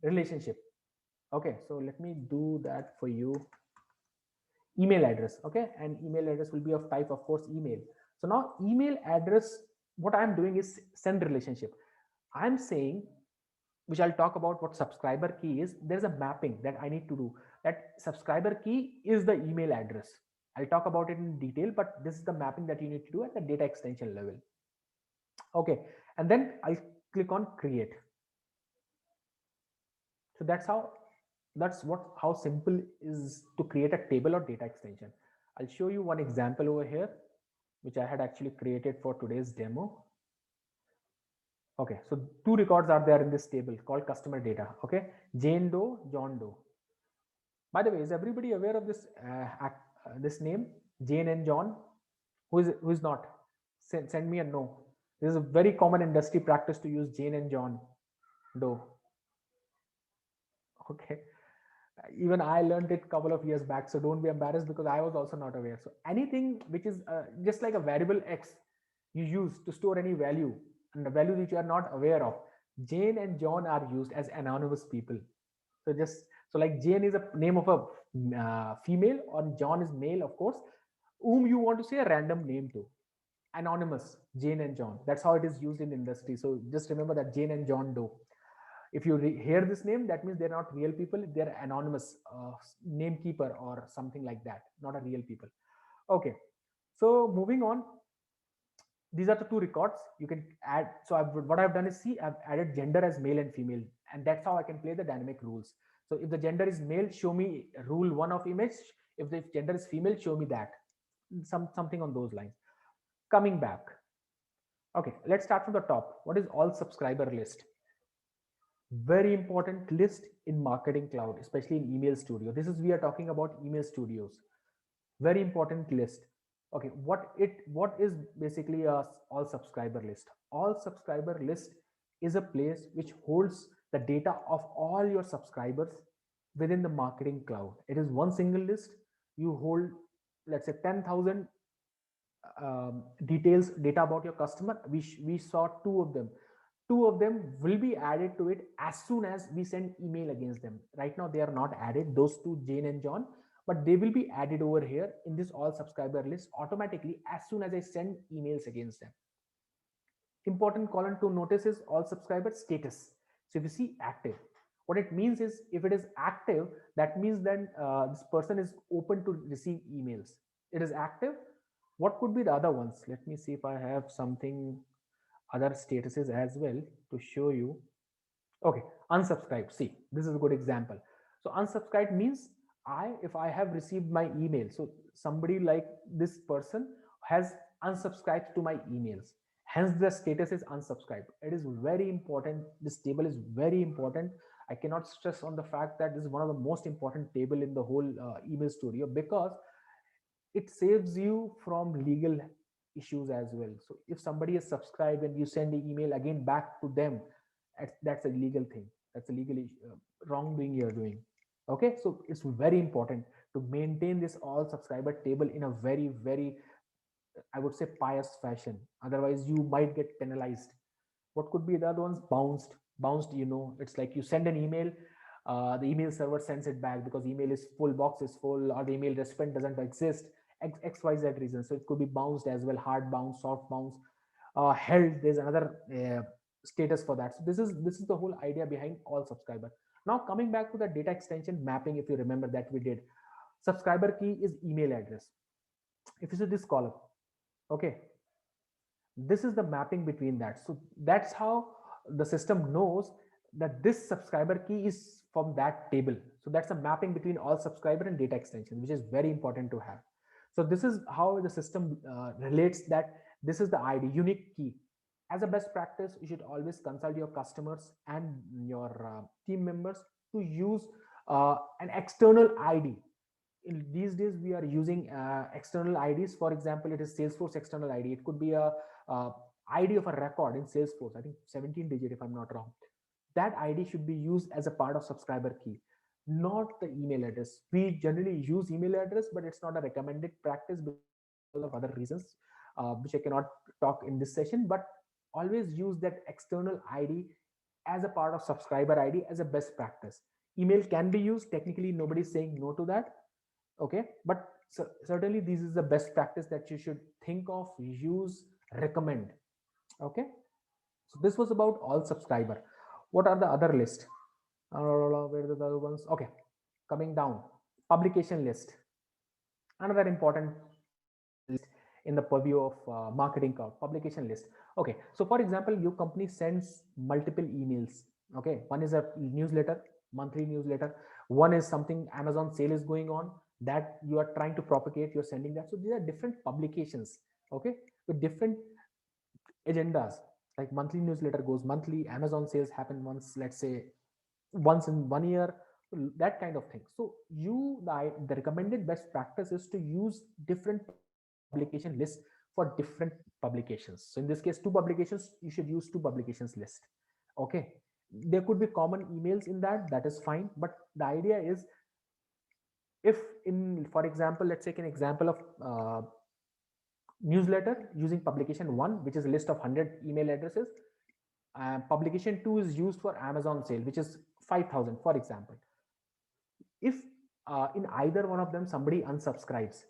relationship. Okay, so let me do that for you. Email address. Okay, and email address will be of type, of course, email. So now email address, what I'm doing is send relationship. I'm saying, which I'll talk about what subscriber key is. There's a mapping that I need to do. That subscriber key is the email address. I'll talk about it in detail, but this is the mapping that you need to do at the data extension level. Okay, and then I'll click on create. So how simple is to create a table or data extension. I'll show you one example over here, which I had actually created for today's demo. Okay, so 2 records are there in this table called customer data. Okay, Jane Doe, John Doe. By the way, is everybody aware of this this name, Jane and John? Who is not? Send me a no. This is a very common industry practice to use Jane and John Doe. Okay, even I learned it a couple of years back, so don't be embarrassed because I was also not aware. So anything which is just like a variable X you use to store any value, and the value which you are not aware of, Jane and John are used as anonymous people. So like Jane is a name of a female, or John is male, of course, whom you want to say a random name to. Anonymous, Jane and John. That's how it is used in industry. So just remember that, Jane and John Doe. If you hear this name, that means they're not real people. They're anonymous, namekeeper or something like that, not a real people. Okay, so moving on. These are the 2 records you can add. So what I've done is, see, I've added gender as male and female, and that's how I can play the dynamic rules. So if the gender is male, show me rule 1 of image. If the gender is female, show me that. Something on those lines. Coming back. Okay, let's start from the top. What is all subscriber list? Very important list in Marketing Cloud, especially in Email Studio. We are talking about Email Studios. Very important list. Okay, what is basically a all subscriber list? All subscriber list is a place which holds the data of all your subscribers within the Marketing Cloud. It is one single list. You hold, let's say, 10,000 data about your customer. We saw 2 of them. 2 of them will be added to it as soon as we send email against them. Right now they are not added, those 2, Jane and John, but they will be added over here in this all subscriber list automatically as soon as I send emails against them. Important column to notice is all subscriber status. So if you see active, what it means is, if it is active, that means then this person is open to receive emails. It is active. What could be the other ones? Let me see if I have something, other statuses as well to show you. Okay, unsubscribed. See, this is a good example. So unsubscribed means if I have received my email, so somebody like this person has unsubscribed to my emails, hence the status is unsubscribed. It is very important. This table is very important. I cannot stress on the fact that this is one of the most important table in the whole Email Studio, because it saves you from legal issues as well. So if somebody is subscribed and you send the email again back to them, that's a legal thing. That's a legal wrongdoing you're doing. Okay, so it's very important to maintain this all subscriber table in a very, I would say, pious fashion. Otherwise, you might get penalized. What could be the other ones? Bounced, it's like you send an email, the email server sends it back because email is full, box is full, or the email recipient doesn't exist, xyz reason. So it could be bounced as well, hard bounce, soft bounce, held. There's another status for that. So this is the whole idea behind all subscriber. Now coming back to the data extension mapping, if you remember that we did, subscriber key is email address. If you see this column, okay, this is the mapping between that. So that's how the system knows that this subscriber key is from that table. So that's a mapping between all subscriber and data extension, which is very important to have. So this is how the system relates that this is the ID, unique key. As a best practice, you should always consult your customers and your team members to use an external ID. In these days we are using external IDs. For example, it is Salesforce external ID. It could be a ID of a record in Salesforce, I think 17 digit if I'm not wrong. That ID should be used as a part of subscriber key, not the email address. We generally use email address, but it's not a recommended practice because of other reasons, which I cannot talk in this session. But always use that external ID as a part of subscriber ID as a best practice. Email can be used. Technically, nobody's saying no to that. Okay, but certainly this is the best practice that you should think of, use, recommend. Okay, so this was about all subscriber. What are the other list? Where are the other ones? Okay, coming down, publication list, another important list in the purview of marketing cloud. Publication list. Okay, so for example, your company sends multiple emails. Okay, one is a newsletter, monthly newsletter. One is something Amazon sale is going on that you are trying to propagate, you're sending that. So these are different publications, okay, with different agendas. Like monthly newsletter goes monthly, Amazon sales happen once, let's say once in 1 year, that kind of thing. So the recommended best practice is to use different publication lists for different publications. So in this case, 2 publications, you should use 2 publications list. Okay, there could be common emails in that is fine, but the idea is, if in, for example, let's take an example of newsletter using publication 1, which is a list of 100 email addresses. Publication 2 is used for Amazon sale, which is 5,000, for example. If in either one of them somebody unsubscribes,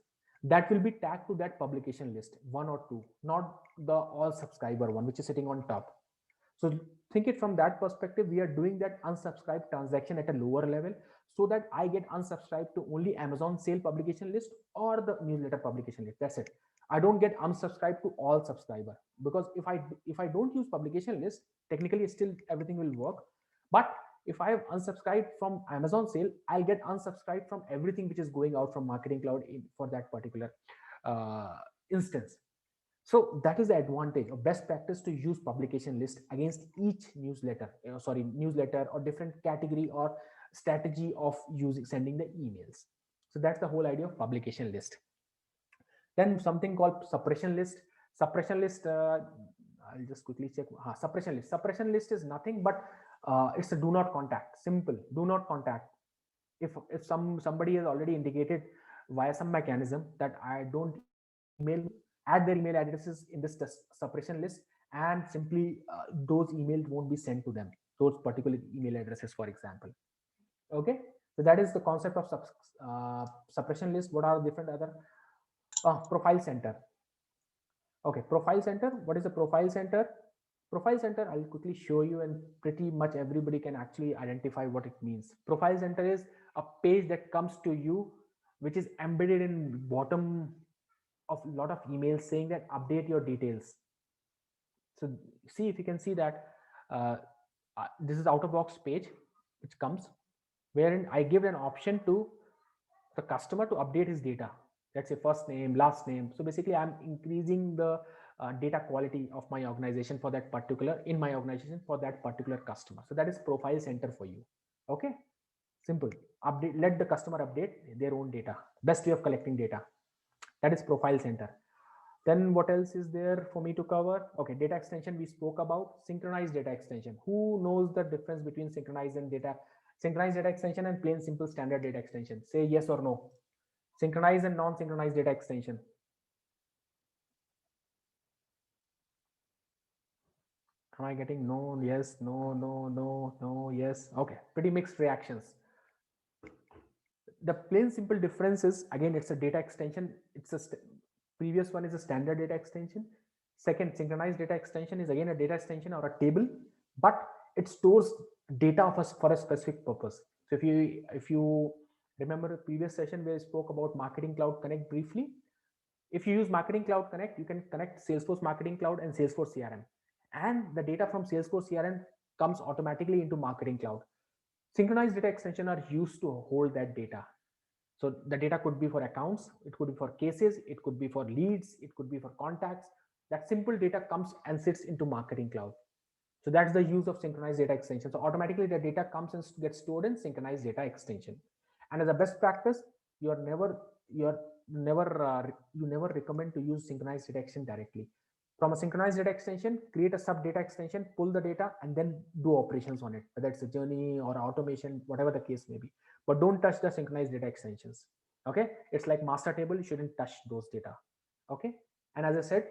that will be tagged to that publication list, 1 or 2, not the all subscriber one, which is sitting on top. So think it from that perspective. We are doing that unsubscribe transaction at a lower level, so that I get unsubscribed to only Amazon sale publication list or the newsletter publication list. That's it. I don't get unsubscribed to all subscriber, because if I don't use publication list, technically still everything will work. But if I have unsubscribed from Amazon sale, I'll get unsubscribed from everything which is going out from Marketing Cloud for that particular instance. So that is the advantage of best practice, to use publication list against each newsletter, newsletter or different category or strategy of sending the emails. So that's the whole idea of publication list. Then something called suppression list. Suppression list, I'll just quickly check. Suppression list. Suppression list is nothing but it's a do not contact. Simple. Do not contact. If somebody has already indicated via some mechanism that I don't email, add their email addresses in this suppression list, and simply those emails won't be sent to them, those particular email addresses, for example. Okay, so that is the concept of suppression list. What are different other profile center? Okay, profile center. What is a profile center? Profile center, I'll quickly show you, and pretty much everybody can actually identify what it means. Profile center is a page that comes to you, which is embedded in bottom of a lot of emails saying that update your details. So see if you can see that this is out of box page which comes, wherein I give an option to the customer to update his data. Let's say first name, last name. So basically I'm increasing the data quality of my organization for that particular, in my organization for that particular customer. So that is profile center for you. Okay, simple. Update, let the customer update their own data. Best way of collecting data. That is profile center. Then what else is there for me to cover? Okay, data extension we spoke about. Synchronized data extension. Who knows the difference between synchronized data extension and plain simple standard data extension? Say yes or no. Synchronized and non-synchronized data extension. Am I getting no, yes, no, no, no, no, yes? Okay, pretty mixed reactions. The plain simple difference is, again, it's a data extension. It's a previous one is a standard data extension. Second, synchronized data extension is again a data extension or a table, but it stores data of us for a specific purpose. So if you remember the previous session where I spoke about Marketing Cloud Connect briefly, if you use Marketing Cloud Connect, you can connect Salesforce Marketing Cloud and Salesforce CRM, and the data from Salesforce CRM comes automatically into Marketing Cloud. Synchronized data extension are used to hold that data. So the data could be for accounts, it could be for cases, it could be for leads, it could be for contacts. That simple data comes and sits into Marketing Cloud. So that's the use of synchronized data extension. So automatically the data comes and gets stored in synchronized data extension. And as a best practice, you never recommend to use synchronized data extension directly. From a synchronized data extension, create a sub data extension, pull the data, and then do operations on it, whether it's a journey or automation, whatever the case may be. But don't touch the synchronized data extensions. Okay, it's like master table, you shouldn't touch those data. Okay, and as I said,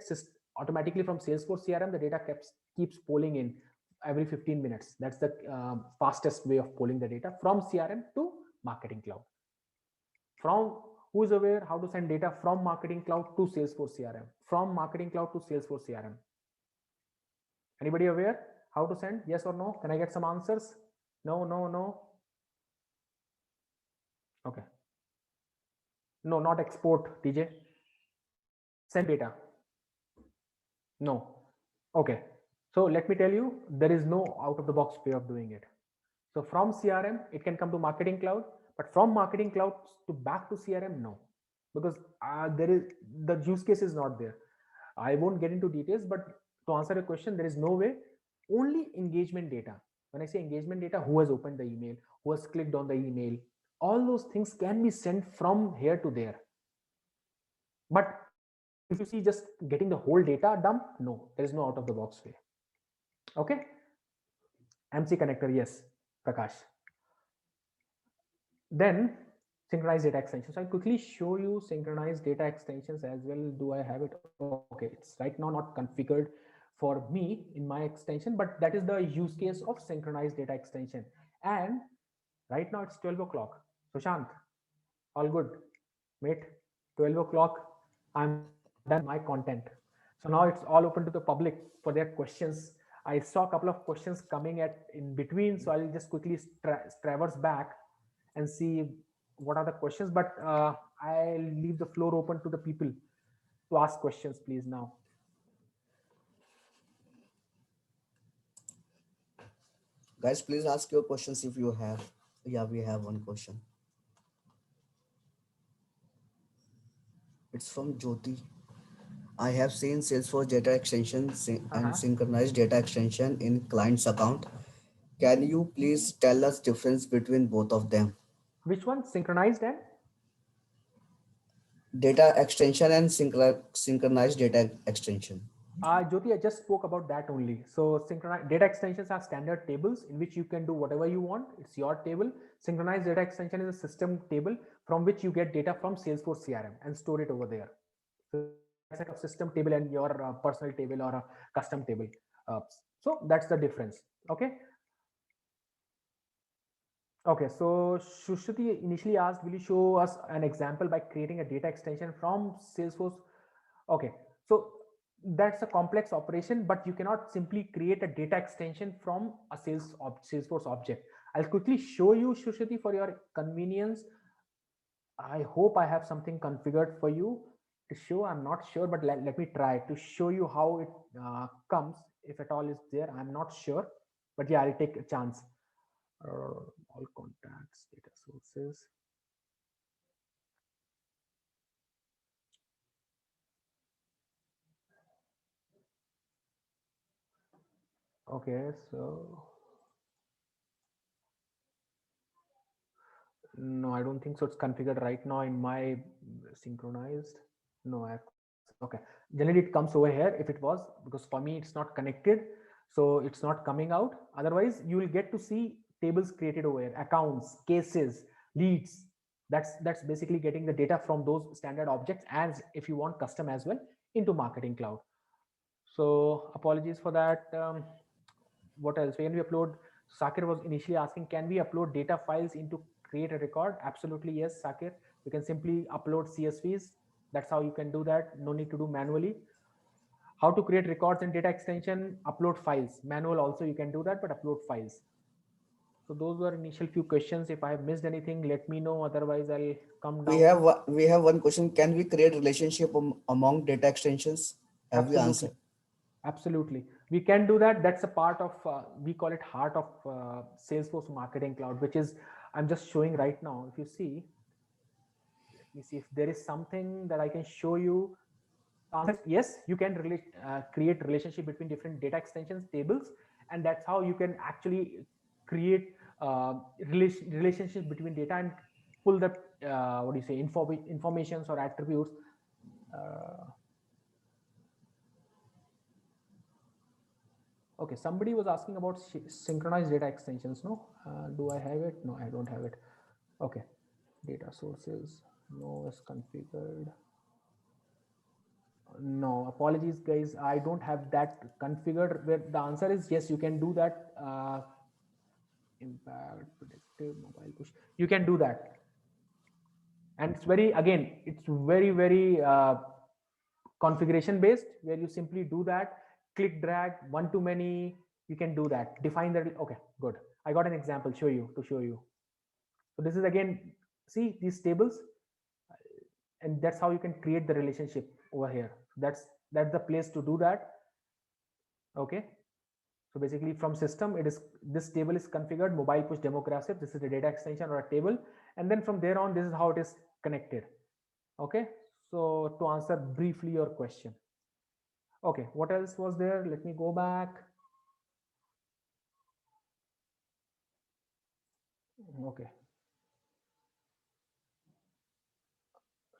automatically from Salesforce CRM, the data keeps polling in every 15 minutes. That's the fastest way of polling the data from CRM to Marketing Cloud. From who is aware how to send data from Marketing Cloud to Salesforce CRM, from Marketing Cloud to Salesforce CRM? Anybody aware how to send? Yes or no? Can I get some answers? No, no, no. Okay. No, not export, DJ. Send data. No. Okay. So let me tell you, there is no out of the box way of doing it. So from CRM, it can come to Marketing Cloud, but from Marketing Cloud to back to CRM, no, because the use case is not there. I won't get into details, but to answer the question, there is no way. Only engagement data. When I say engagement data, who has opened the email, who has clicked on the email, all those things can be sent from here to there. But if you see just getting the whole data dump, no, there is no out of the box way. Okay. MC connector, yes, Prakash. Then synchronized data extensions. I'll quickly show you synchronized data extensions as well. Do I have it? Okay, it's right now not configured for me in my extension, but that is the use case of synchronized data extension. And right now it's 12 o'clock. So Shant, all good, mate? 12 o'clock, I'm done my content. So now it's all open to the public for their questions. I saw a couple of questions coming in between, so I'll just quickly traverse back and see what are the questions, but I'll leave the floor open to the people to ask questions, please, now. Guys, please ask your questions if you have. Yeah, we have one question. It's from Jyoti. I have seen Salesforce data extension and synchronized data extension in client's account. Can you please tell us difference between both of them? Which one? Synchronized and? Data extension and synchronized data extension. Jyoti, I just spoke about that only. So synchronized data extensions are standard tables in which you can do whatever you want. It's your table. Synchronized data extension is a system table from which you get data from Salesforce CRM and store it over there. So it's like a system table and your personal table or a custom table. So that's the difference. Okay. Okay, so Shushruti initially asked, will you show us an example by creating a data extension from Salesforce? Okay, so that's a complex operation, but you cannot simply create a data extension from a Salesforce object. I'll quickly show you, Shushruti, for your convenience. I hope I have something configured for you to show. I'm not sure, but let me try to show you how it comes, if at all is there. I'm not sure, but yeah, I'll take a chance. All contacts, data sources. Okay, so no, I don't think so. It's configured right now in my synchronized. No, okay. Generally, it comes over here if it was, because for me it's not connected, so it's not coming out. Otherwise, you will get to see tables created over here, accounts, cases, leads. That's basically getting the data from those standard objects, as if you want custom as well, into Marketing Cloud. So apologies for that. What else? When we upload, Sakir was initially asking, can we upload data files into create a record? Absolutely yes, Sakir. You can simply upload CSVs. That's how you can do that. No need to do manually. How to create records in data extension? Upload files. Manual also you can do that, but upload files. So those were initial few questions. If I have missed anything, let me know. Otherwise, I'll come down. We have one question. Can we create relationship among data extensions? Have we answered? Absolutely, we can do that. That's a part of we call it heart of Salesforce Marketing Cloud, which is, I'm just showing right now. If you see, let me see if there is something that I can show you. Yes, you can create relationship between different data extensions tables, and that's how you can actually create relationship between data and pull the what do you say, informations or attributes. Okay, somebody was asking about synchronized data extensions. No, do I have it? No, I don't have it. Okay, data sources, no, is configured. No, apologies guys, I don't have that configured. Where the answer is yes, you can do that. Impact, predictive, mobile push, you can do that. And it's very, again, it's very configuration based, where you simply do that, click drag, one to many, you can do that, define that. Okay, good. I got an example to show you. So this is, again, see these tables, and that's how you can create the relationship over here. That's the place to do that. Okay, so basically from system, it is, this table is configured, mobile push demographic, this is the data extension or a table, and then from there on, this is how it is connected. Okay, so to answer briefly your question. Okay, what else was there? Let me go back. Okay,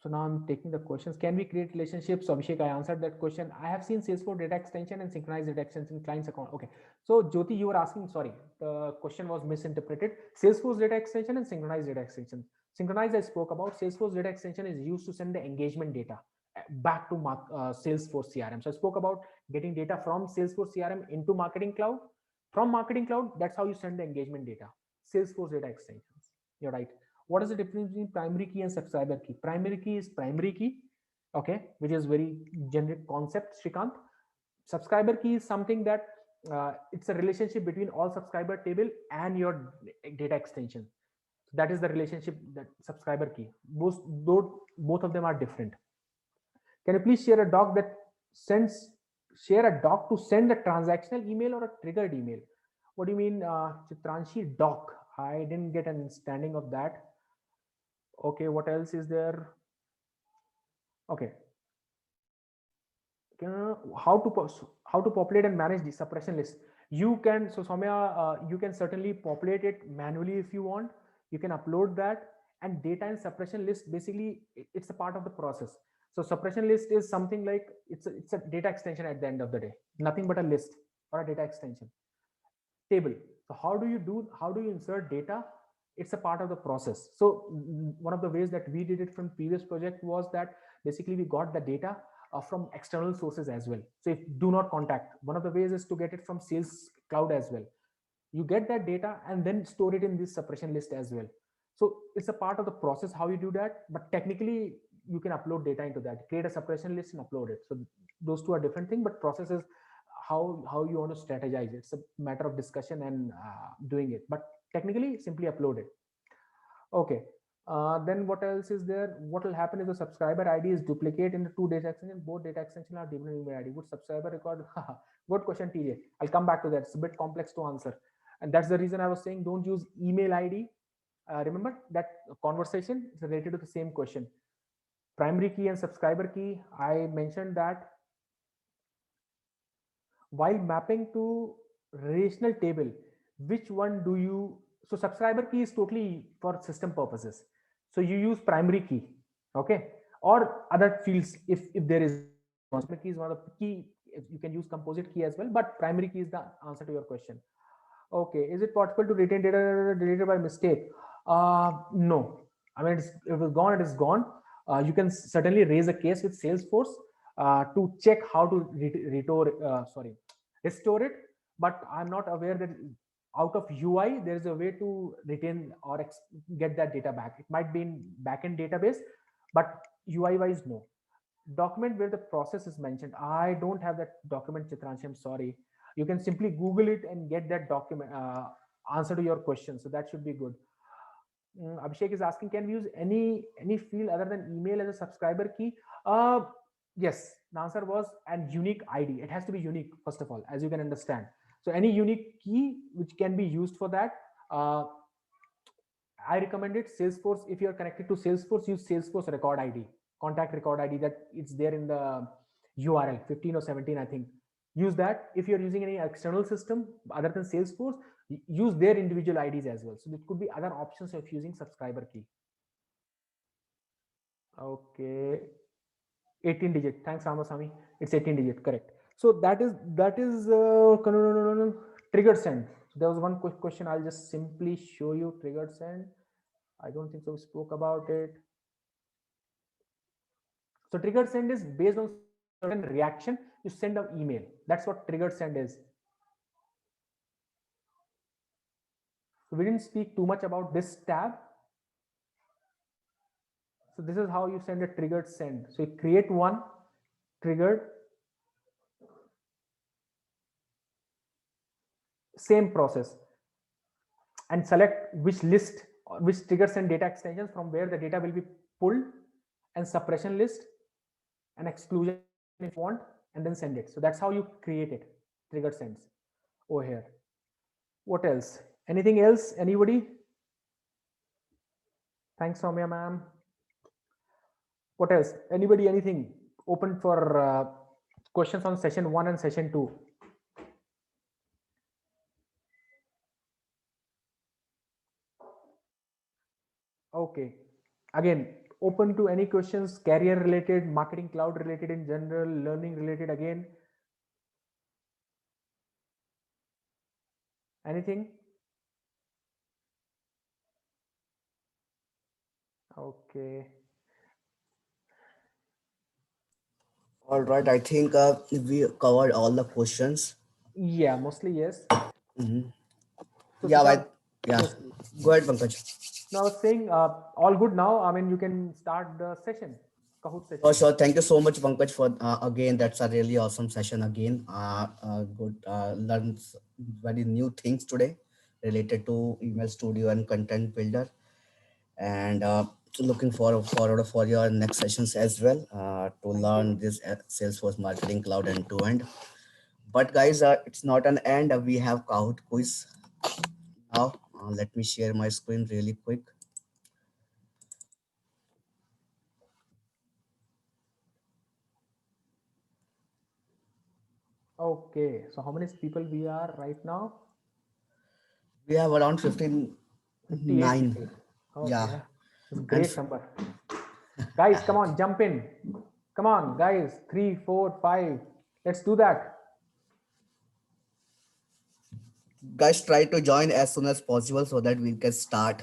so now I'm taking the questions. Can we create relationships? So Abhishek, I answered that question. I have seen Salesforce data extension and synchronized data extension in client's account. Okay, so Jyoti, you were asking, sorry, the question was misinterpreted. Salesforce data extension and synchronized data extension. Synchronized, I spoke about. Salesforce data extension is used to send the engagement data back to Salesforce CRM. So I spoke about getting data from Salesforce CRM into Marketing Cloud. From Marketing Cloud, that's how you send the engagement data. Salesforce data extensions. You're right. What is the difference between primary key and subscriber key? Primary key is primary key, okay, which is very generic concept, Shrikant. Subscriber key is something that it's a relationship between all subscriber table and your data extension. That is the relationship, that subscriber key. Both of them are different. Can you please share a doc that share a doc to send a transactional email or a triggered email? What do you mean, Chitranshi, doc? I didn't get an understanding of that. Okay, what else is there? Okay, how to populate and manage the suppression list? You can, so Soumya, you can certainly populate it manually if you want. You can upload that, and data and suppression list, basically it's a part of the process. So suppression list is something like, it's a data extension at the end of the day, nothing but a list or a data extension. Table. So how do you insert data? It's a part of the process. So one of the ways that we did it from previous project was that basically we got the data from external sources as well. So if do not contact, one of the ways is to get it from Sales Cloud as well. You get that data and then store it in this suppression list as well. So it's a part of the process how you do that, but technically you can upload data into that, create a suppression list and upload it. So those two are different things, but process is how you want to strategize. It's a matter of discussion and doing it, but technically simply upload it. Okay, then what else is there? What will happen if the subscriber ID is duplicate in the two data extensions? Both data extensions are different email ID. Would subscriber record? Good question, TJ. I'll come back to that. It's a bit complex to answer, and that's the reason I was saying don't use email ID. Remember that conversation is related to the same question. Primary key and subscriber key. I mentioned that while mapping to relational table, which one do you, so subscriber key is totally for system purposes, so you use primary key. Okay, or other fields if there is. Key is one of the key. You can use composite key as well, but primary key is the answer to your question. Okay, is it possible to retain data deleted by mistake? No. I mean, it was gone. It is gone. You can certainly raise a case with Salesforce to check how to restore it. But I'm not aware that out of UI there is a way to retain or get that data back. It might be in backend database, but UI wise, no. Document where the process is mentioned. I don't have that document, Chitranshi. I'm sorry. You can simply Google it and get that document answer to your question. So that should be good. Abhishek is asking, can we use any field other than email as a subscriber key? Yes. The answer was an unique ID. It has to be unique, first of all, as you can understand. So any unique key which can be used for that. I recommend it. Salesforce, if you're connected to Salesforce, use Salesforce record ID, contact record ID, that it's there in the URL 15 or 17, I think. Use that. If you're using any external system other than Salesforce, use their individual IDs as well. So there could be other options of using subscriber key. Okay. 18 digit. Thanks, Ramasamy. It's 18 digit, correct. So that is triggered send. So there was one quick question. I'll just simply show you triggered send. I don't think so we spoke about it. So triggered send is based on certain reaction. You send an email. That's what triggered send is. So we didn't speak too much about this tab. So this is how you send a triggered send. So you create one triggered, same process, and select which list or which trigger send data extensions from where the data will be pulled, and suppression list and exclusion if you want, and then send it. So that's how you create it, triggered sends over here. What else? Anything else? Anybody? Thanks, Soumya ma'am. What else? Anybody? Anything? Open for questions on session 1 and session 2. Okay. Again, open to any questions, career related, marketing cloud related in general, learning related again. Anything? Okay. All right, I think we covered all the questions. Yeah, mostly yes. Mhm. So Yeah, Sushant, yeah. yes, please. Go ahead, Pankaj. Now I was saying all good now. I mean, you can start the session, Kahoot session. Oh, sure. Thank you so much, Pankaj, for again. That's a really awesome session again. Good. Learned very new things today related to Email Studio and Content Builder, and looking forward for your next sessions as well to Thank learn you. this Salesforce Marketing Cloud end to end. But guys, it's not an end. We have Kahoot quiz now. Let me share my screen really quick. Okay. So how many people we are right now? We have around 58 59. people. Okay. Yeah. It's a And great number. Guys, come on, jump in. Come on, guys. 3, 4, 5. Let's do that. guys, try to join as soon as possible so that we can start.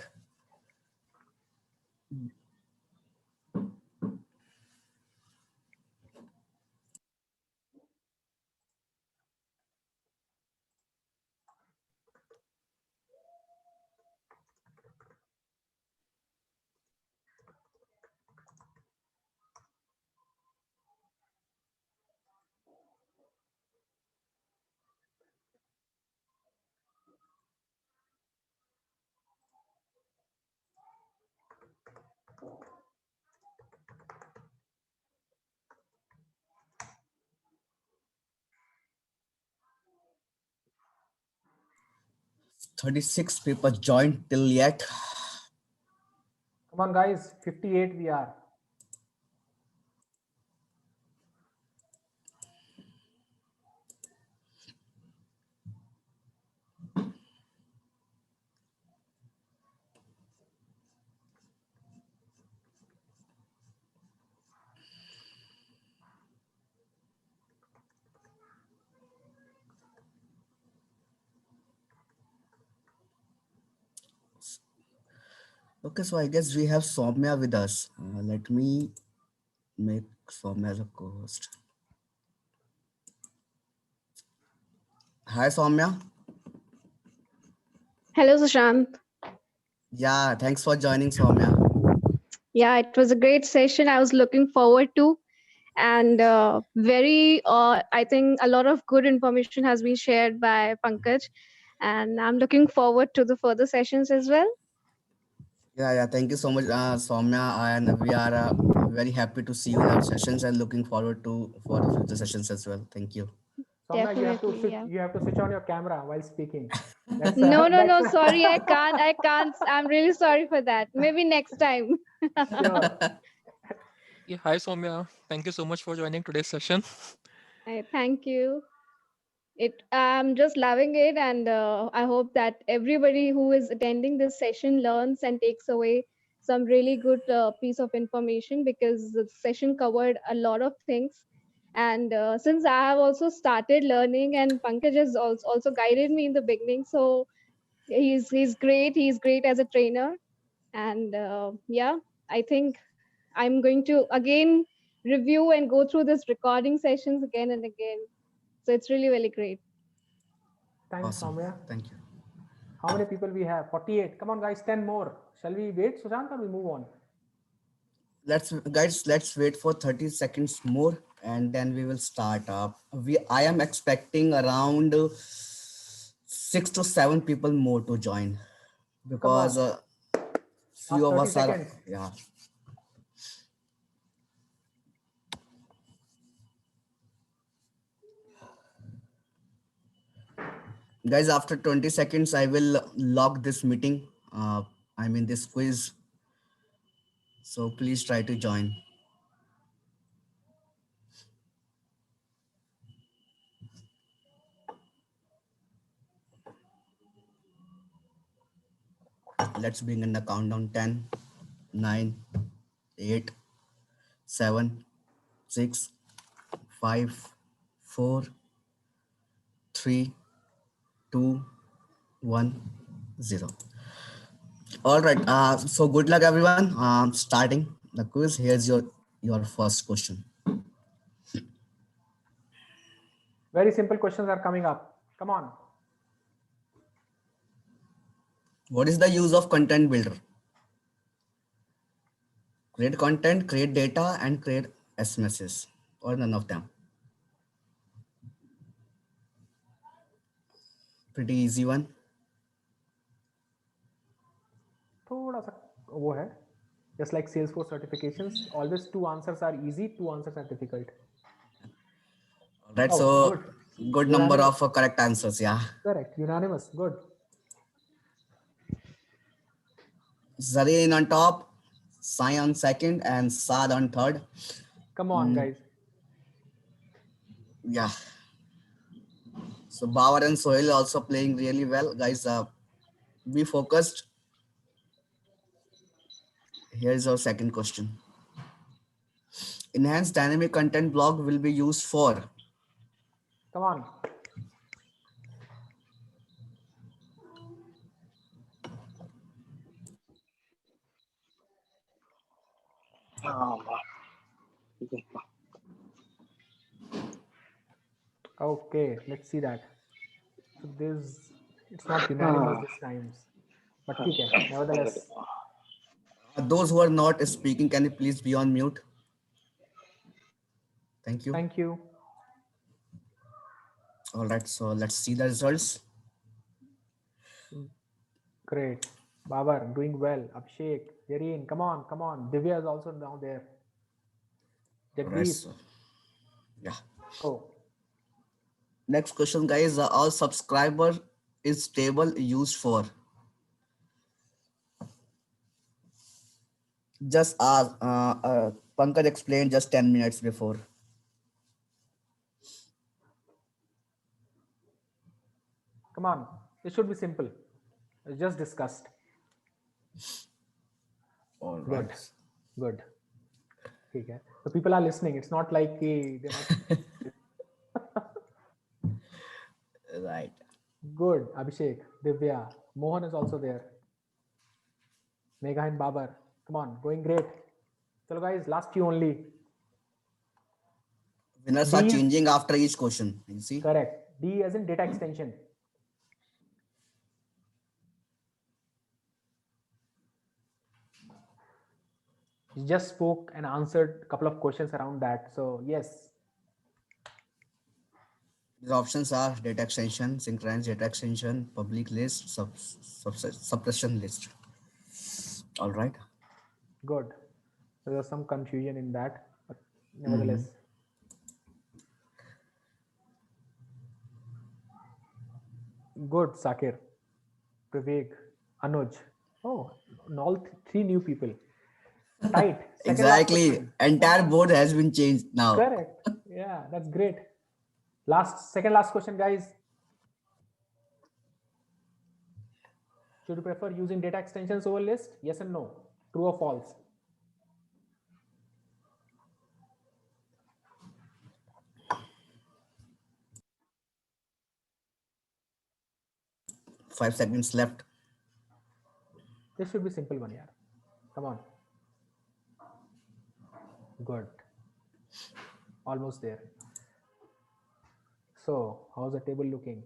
Thirty-six people joined till yet. Come on, guys. 58 we are. Okay, so I guess we have Soumya with us. Let me make Soumya as a co-host. Hi, Soumya. Hello, Sushant. Yeah, thanks for joining, Soumya. Yeah, it was a great session. I was looking forward to, and I think a lot of good information has been shared by Pankaj, and I'm looking forward to the further sessions as well. Yeah. Thank you so much, Soumya, and we are very happy to see you in our sessions and looking forward to for the future sessions as well. Thank you. Soumya, Definitely, yeah. you have to switch on your camera while speaking. That's No, no, that's no. Sorry, I can't. I can't. I'm really sorry for that. Maybe next time. sure. Yeah, hi Soumya. Thank you so much for joining today's session. Thank you. I'm just loving it, and I hope that everybody who is attending this session learns and takes away some really good piece of information, because the session covered a lot of things. And since I have also started learning, and Pankaj has also guided me in the beginning, so he's great. He's great as a trainer, and yeah, I think I'm going to again review and go through this recording sessions again and again. So it's really really great. Thanks, Awesome. Soumya. Thank you. How many people we have? 48. Come on, guys, 10 more. Shall we wait, Sushant, or we move on? Let's wait for 30 seconds more and then we will start up. I am expecting around 6 to 7 people more to join Come because on. few Last of 30 us are, seconds. yeah. Guys, after 20 seconds, I will log this meeting. I mean this quiz. So please try to join. Let's begin the countdown. 10, 9, 8, 7, 6, 5, 4, 3, 2, 1, 0. All right. So good luck, everyone. Starting the quiz. Here's your first question. Very simple questions are coming up. Come on. What is the use of content builder? Create content, create data, and create SMSs, or none of them. Pretty easy one. थोड़ा सा वो है. Just like Salesforce certifications, always two answers are easy, two answers are difficult. All right. Oh, So good. good number Unanimous. of correct answers. Yeah. Correct. Unanimous. Good. Zareen on top, Sai on second, and Saad on third. Come on, guys. Yeah. So Bauer and Sohail also playing really well, guys. Be focused. Here's our second question. Enhanced dynamic content block will be used for Come on. Okay, let's see that. So this, it's not unanimous this times, but okay. Nevertheless, those who are not speaking. Can you please be on mute? Thank you. thank you. All right. So let's see the results. Great. Babar doing well. Abhishek, Yareen, come on, come on. Divya is also now there. All right. Jagdeep. So, yeah. Oh, Next question, guys. All subscriber is table used for. Just as Pankaj explained just 10 minutes before. come on. It should be simple. It's just discussed. All Good. right. Good. Okay. So people are listening. It's not like they're not. Right. Good. Abhishek, Divya, Mohan is also there. Megha and Babar. Come on, going great. Chalo guys, last few only. Winners are D is changing after each question. You see? correct. D as in data extension. You just spoke and answered a couple of questions around that. So yes, The options are data extension, synchronized data extension, public list, suppression list. All right. good. There was some confusion in that, but Mhm. nevertheless. Good, Sakir, Privek, Anuj. Oh, all three new people. Tight. Second last Exactly. question. Entire board has been changed now. Correct. Yeah, that's great. Second last question, guys. Should you prefer using data extensions over list? Yes and no. True or false? Five seconds left. This should be simple one, yeah. Come on. Good. Almost there. So, how's the table looking?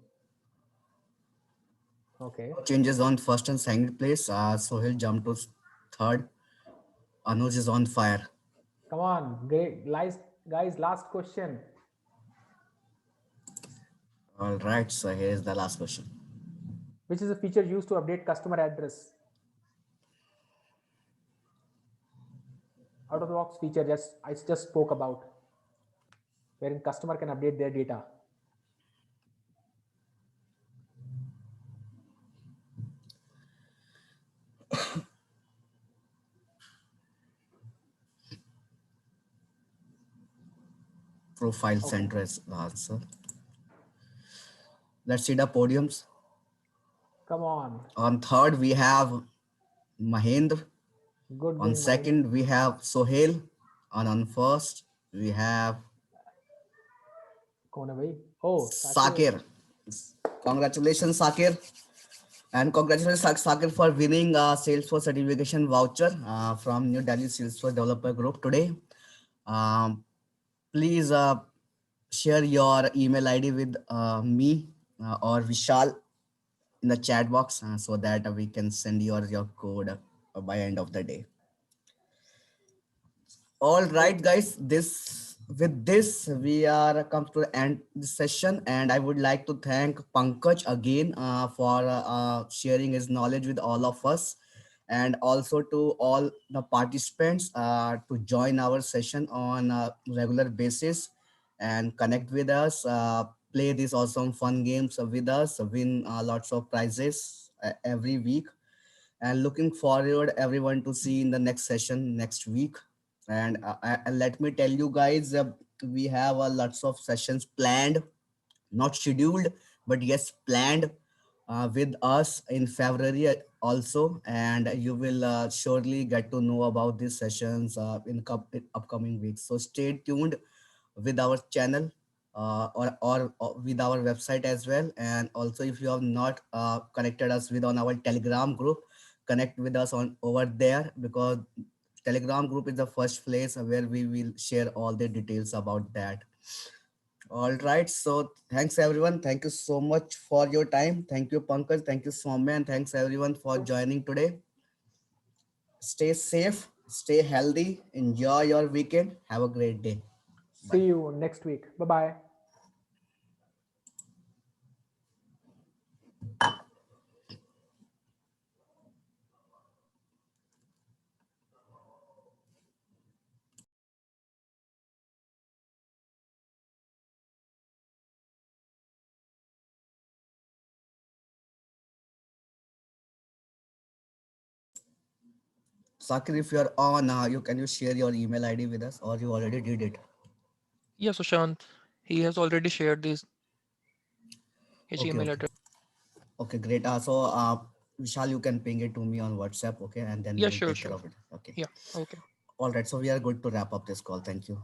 Okay. Changes on first and second place. Sohail jumped to third. Anuj is on fire. Come on. Great. Guys, last question. All right. So here is the last question. Which is a feature used to update customer address? Out of the box feature I just spoke about, wherein customer can update their data. Profile Okay. center is the answer. Let's see the podiums. Come on. On third, we have Mahendra. Good On going, second, we have Sohail. And on first, we have कौन है भाई? Oh, Sakir. Congratulations, Sakir. And congratulations, Sakir, for winning a Salesforce certification voucher from New Delhi Salesforce Developer Group today. Please share your email ID with me or Vishal in the chat box so that we can send your code by end of the day. All right, guys, with this we are come to the end this session, and I would like to thank Pankaj again for sharing his knowledge with all of us, and also to all the participants to join our session on a regular basis and connect with us, play these awesome fun games with us, win lots of prizes every week, and looking forward everyone to see in the next session next week. And let me tell you guys, we have lots of sessions planned, not scheduled, but yes, planned with us in February also, and you will surely get to know about these sessions in upcoming weeks. So stay tuned with our channel or with our website as well. And also, if you have not connected us with on our Telegram group, connect with us on over there, because Telegram group is the first place where we will share all the details about that. All right. So thanks everyone. Thank you so much for your time. Thank you, Pankaj. Thank you, Soumya. And thanks everyone for joining today. Stay safe, stay healthy, enjoy your weekend. Have a great day. See you next week. Bye-bye. Sakir, if you're on, you share your email ID with us, or you already did it? Yes, Sushant. He has already shared his Okay, email okay. address. Okay, great. So Vishal, you can ping it to me on WhatsApp, okay, and then we Yeah, will sure, take care sure. of it. Okay. Yeah, okay. All right. So we are good to wrap up this call. Thank you.